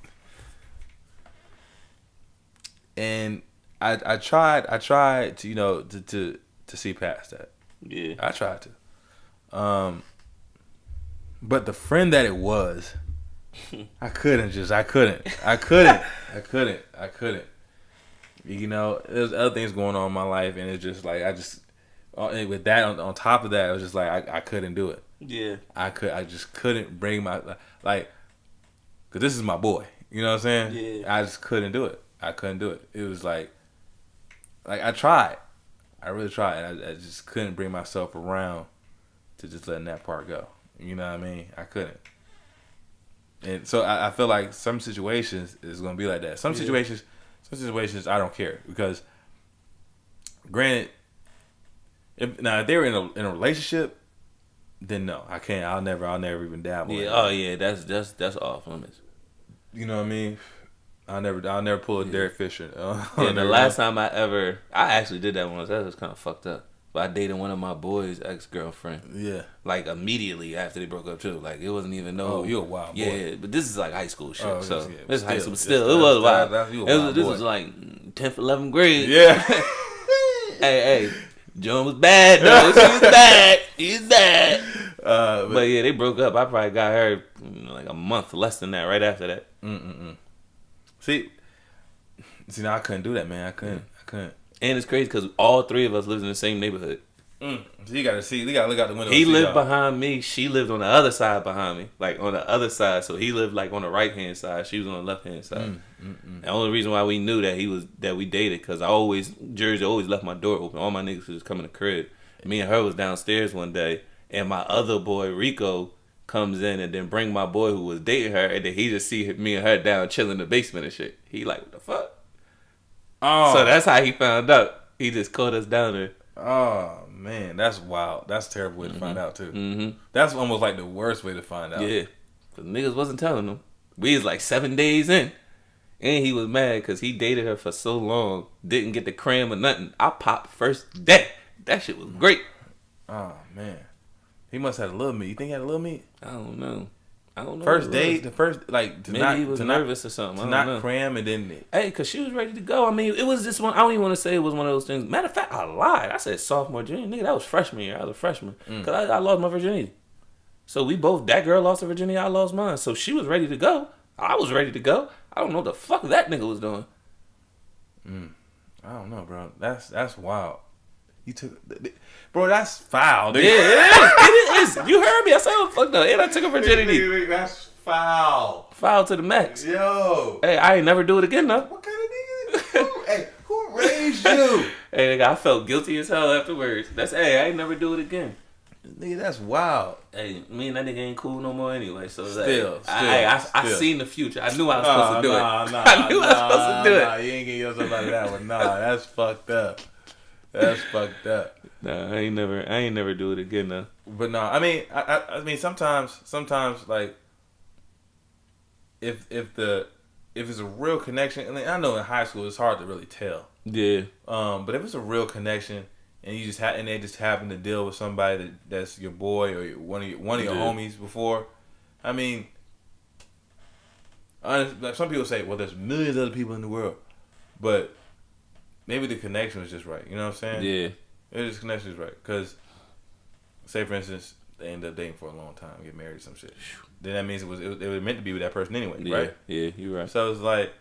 And I tried to, you know, to see past that. Yeah. I tried to. But the friend that it was, I couldn't. You know, there's other things going on in my life, and it's just like and with that on top of that, it was just like I couldn't do it. Yeah, I just couldn't bring my because this is my boy. You know what I'm saying? Yeah, I just couldn't do it. I couldn't do it. It was like I tried, I really tried, and I just couldn't bring myself around to just letting that part go. You know what I mean? I couldn't. And so I feel like some situations is gonna be like that. Some situations I don't care because, granted, if they were in a relationship, then no, I can't. I'll never even dabble. Yeah. Oh yeah. That's off limits. You know what I mean? I'll never pull a Derek Fisher. The last time I actually did that once. That was kind of fucked up. But I dated one of my boys' ex-girlfriend. Yeah. Like immediately after they broke up too. Like it wasn't even Oh, you're a wild boy. Yeah, but this is like high school shit. This is high school, but still, it was wild. This boy. was like 10th, 11th grade. Yeah. hey, Joan was bad though. She was bad. She's bad. But yeah, they broke up. I probably got her like a month less than that. Right after that. See, now I couldn't do that, man. I couldn't. And it's crazy because all three of us lived in the same neighborhood. So you gotta look out the window. He lived behind me. She lived on the other side behind me, like on the other side. So he lived like on the right hand side. She was on the left hand side. The only reason why we knew that we dated because Jersey always left my door open. All my niggas was coming to crib. Me and her was downstairs one day, and my other boy Rico comes in and then bring my boy who was dating her, and then he just see me and her down chilling in the basement and shit. He like, what the fuck? Oh. So that's how he found out. He just caught us down there. Oh, man. That's wild. That's a terrible way to find out, too. That's almost like the worst way to find out. Yeah. Because niggas wasn't telling him. We was like 7 days in. And he was mad because he dated her for so long. Didn't get the cram or nothing. I popped first day. That shit was great. Oh, man. He must have had a little meat. You think he had a little meat? I don't know. First date, maybe he was nervous or something. To not cram and then. Hey, because she was ready to go. I mean, it was this one. I don't even want to say it was one of those things. Matter of fact, I lied. I said sophomore, junior. Nigga, that was freshman year. I was a freshman. Because I lost my virginity. So that girl lost her virginity, I lost mine. So she was ready to go. I was ready to go. I don't know what the fuck that nigga was doing. I don't know, bro. That's wild. You took, bro. That's foul. Dude. Yeah, it is. You heard me. I said, "Oh fuck no!" And I took a virginity. That's foul. Foul to the max. Yo. Hey, I ain't never do it again though. What kind of nigga? Hey, who raised you? Hey, nigga, I felt guilty as hell afterwards. I ain't never do it again. Nigga, that's wild. Hey, me and that nigga ain't cool no more anyway. So I seen the future. I knew I was supposed to do it. I knew I was supposed to do it. You ain't getting yourself out of that one. Nah, that's fucked up. That's fucked up. Nah, I ain't never do it again though. But no, I mean, sometimes like if it's a real connection, and I know in high school it's hard to really tell. Yeah. But if it's a real connection and you just and they just happen to deal with somebody that's your boy or one of your homies before, I mean, like some people say, well, there's millions of other people in the world, but maybe the connection was just right. You know what I'm saying? Yeah. Maybe the connection is right. Because, say for instance, they end up dating for a long time, get married or some shit. Then that means it was meant to be with that person anyway, right? Yeah, you're right. So it's like,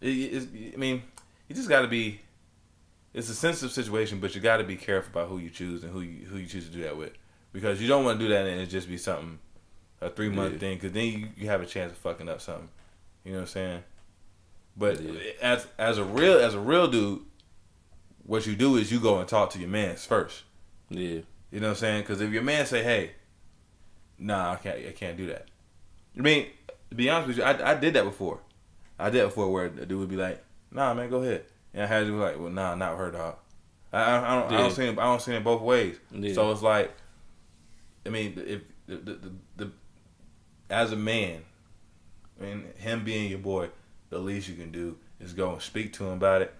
I mean, you just got to be. It's a sensitive situation, but you got to be careful about who you choose and who you choose to do that with, because you don't want to do that and it just be something, a 3-month thing, because then you have a chance of fucking up something. You know what I'm saying? But as a real dude, what you do is you go and talk to your mans first. Yeah. You know what I'm saying? Because if your man say, "Hey, nah, I can't do that." I mean, to be honest with you, I did that before. I did it before where the dude would be like, "Nah, man, go ahead," and I had to be like, "Well, nah, not with her, dog." I don't see it both ways. Yeah. So it's like, I mean, if the as a man, I mean, him being your boy, the least you can do is go and speak to him about it,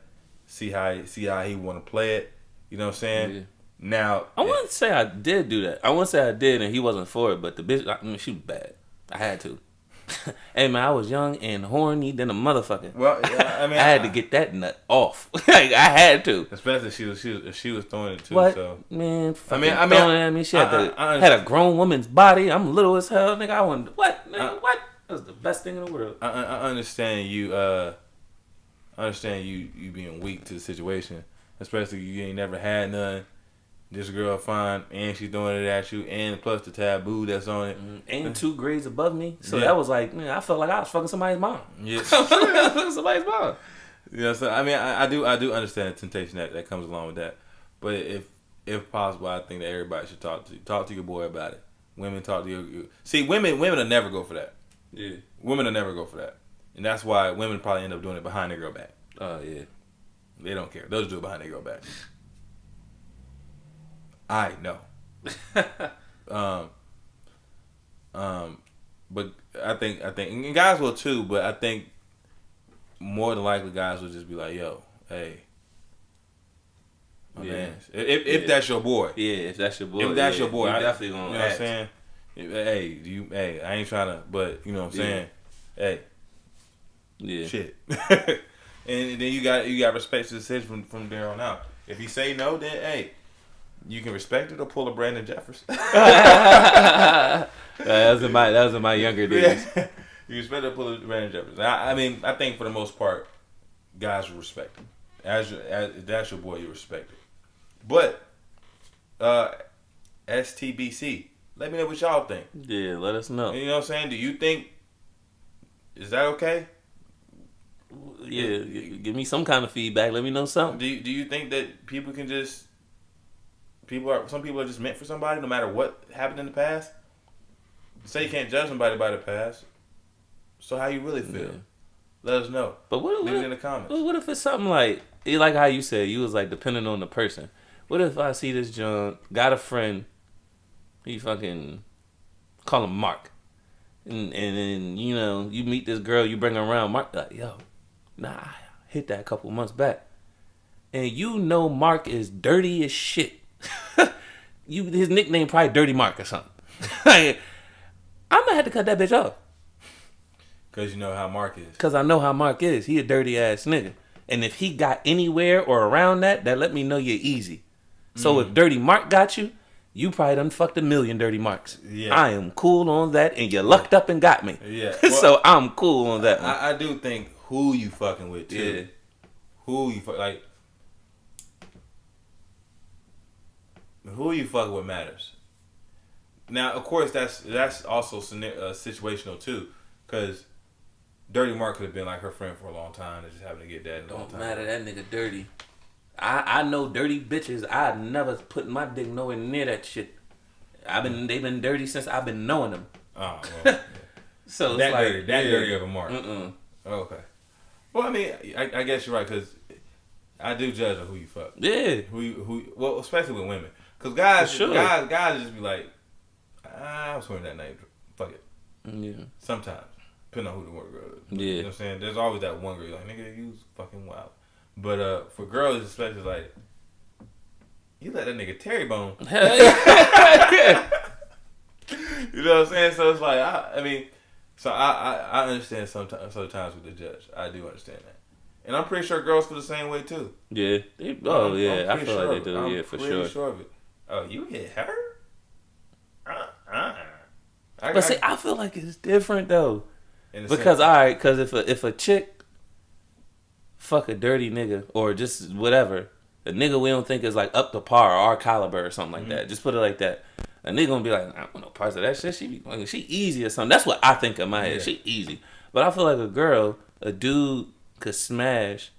see how he want to play it. You know what I'm saying? Yeah. Now, I wouldn't say I did do that. I wouldn't say I did and he wasn't for it, but the bitch, I mean, she was bad. I had to. Hey, man, I was young and horny than a motherfucker. Well, yeah, I mean, I had to get that nut off. Like, I had to. Especially if she was throwing it too. What? So. Man, throwing it at me. She had a grown woman's body. I'm little as hell, nigga. I wanted, what? Nigga, what? That was the best thing in the world. I understand you. You being weak to the situation, especially you ain't never had none. This girl fine, and she's throwing it at you, and plus the taboo that's on it, and 2 grades above me. So that was like, man, I felt like I was fucking somebody's mom. Yeah, somebody's mom. Yeah, so I mean, I do understand the temptation that comes along with that, but if possible, I think that everybody should talk to your boy about it. Women talk to you. See, women will never go for that. Yeah, women will never go for that, and that's why women probably end up doing it behind their girl back. Oh yeah, they don't care. They'll just do it behind their girl back. I know. But I think, and guys will too, but I think more than likely guys will just be like, "Yo, hey, man, if that's your boy, if that's your boy, you definitely gonna. You know what I'm saying? Hey, I ain't trying to, but you know what I'm saying? Hey, shit." And then you got respect to the decision from there on out. If you say no, then hey. You can respect it or pull a Brandon Jefferson. That was in my younger days. Yeah. You respect it or pull a Brandon Jefferson. I mean, I think for the most part, guys will respect him. As if that's your boy, you respect it. But STBC, let me know what y'all think. Yeah, let us know. You know what I'm saying? Do you think is that okay? Yeah, give me some kind of feedback. Let me know something. Do you think that people can just some people are just meant for somebody no matter what happened in the past? Say you can't judge somebody by the past. So how you really feel? Yeah. Let us know. But leave it in the comments. What if it's something like how you said, you was like depending on the person. What if I see this John, got a friend, he fucking call him Mark. And then, you know, you meet this girl, you bring her around, Mark like, yo, I hit that a couple months back. And you know Mark is dirty as shit. His nickname probably Dirty Mark or something. Like, I'm gonna have to cut that bitch off. Cause you know how Mark is. Cause I know how Mark is. He a dirty ass nigga. And if he got anywhere or around that let me know you're easy. So if Dirty Mark got you, you probably done fucked 1 million Dirty Marks. Yeah. I am cool on that, and you lucked up and got me. Yeah. Well, so I'm cool on that one. I do think who you fucking with too. Yeah. Who you like. Who you fuck with matters. Now, of course, that's also situational too, because Dirty Mark could have been like her friend for a long time and just having to get that in a long time. Don't matter, that nigga dirty. I know dirty bitches. I never put my dick nowhere near that shit. They've been dirty since I've been knowing them. Oh, well, yeah. So that it's like dirty of a Mark. Oh, okay. Well, I mean, I guess you're right, because I do judge on who you fuck. Yeah. Well, especially with women. Because guys just be like, I was wearing that night. Fuck it. Yeah. Sometimes. Depending on who the one girl is. Yeah. You know what I'm saying? There's always that one girl, like, nigga, you was fucking wild. But for girls, especially, like, you let that nigga Terry bone. Hell yeah. You know what I'm saying? So it's like, I understand sometimes with the judge. I do understand that. And I'm pretty sure girls feel the same way too. Yeah. I feel like they do. Yeah, for sure. I'm pretty sure of it. Oh, you hit her? But see, I feel like it's different though. Because because if a chick fuck a dirty nigga or just whatever, a nigga we don't think is like up to par or our caliber or something like that. Just put it like that. A nigga gonna be like, I don't want no parts of that shit. She easy or something. That's what I think in my head. She easy. But I feel like a dude could smash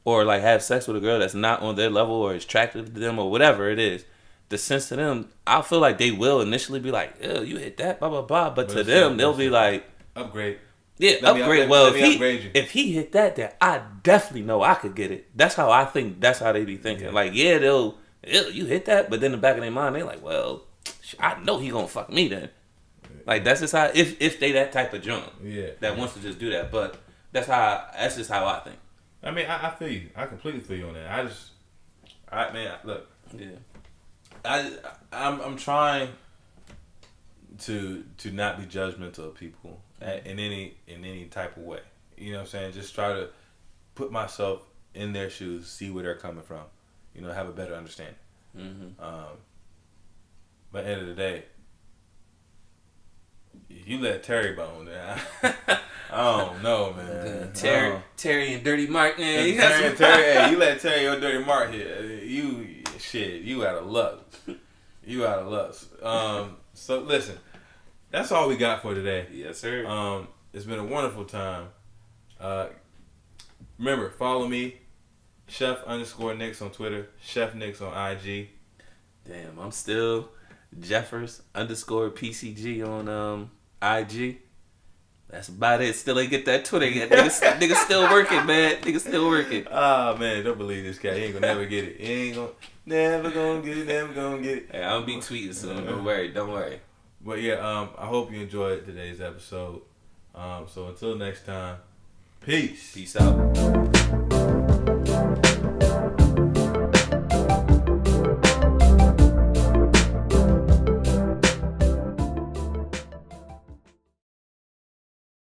or like have sex with a girl that's not on their level or is attractive to them or whatever it is. The sense to them, I feel like they will initially be like, ew, you hit that, blah, blah, blah. But to them, they'll be like... Upgrade. Yeah, upgrade. Well, if he hit that, then I definitely know I could get it. That's how I think. That's how they be thinking. Yeah. Like, yeah, you hit that. But then in the back of their mind, they like, well, I know he gonna fuck me then. Like, that's just how, if they that type of junk. Yeah. That wants to just do that. But that's just how I think. I mean, I feel you. I completely feel you on that. Look. Yeah. I'm trying to not be judgmental of people in any type of way. You know what I'm saying? Just try to put myself in their shoes, see where they're coming from. You know, have a better understanding. But at the end of the day, you let Terry bone down. I don't know, man. Terry and Dirty Mark, man. Terry, you let Terry or Dirty Mark hit. You out of luck. You out of luck. So listen, that's all we got for today. Yes, sir. It's been a wonderful time. Remember, follow me, Chef_Nix on Twitter, Chef Nix on IG. Damn, I'm still Jeffers_PCG on IG. That's about it. Still ain't get that Twitter yet. Nigga still working, man. Nigga still working. Ah, man, don't believe this guy. He ain't gonna never get it. He ain't gonna never gonna get it. Hey, I'll be tweeting soon. Don't worry. But yeah, I hope you enjoyed today's episode. So until next time, peace. Peace out.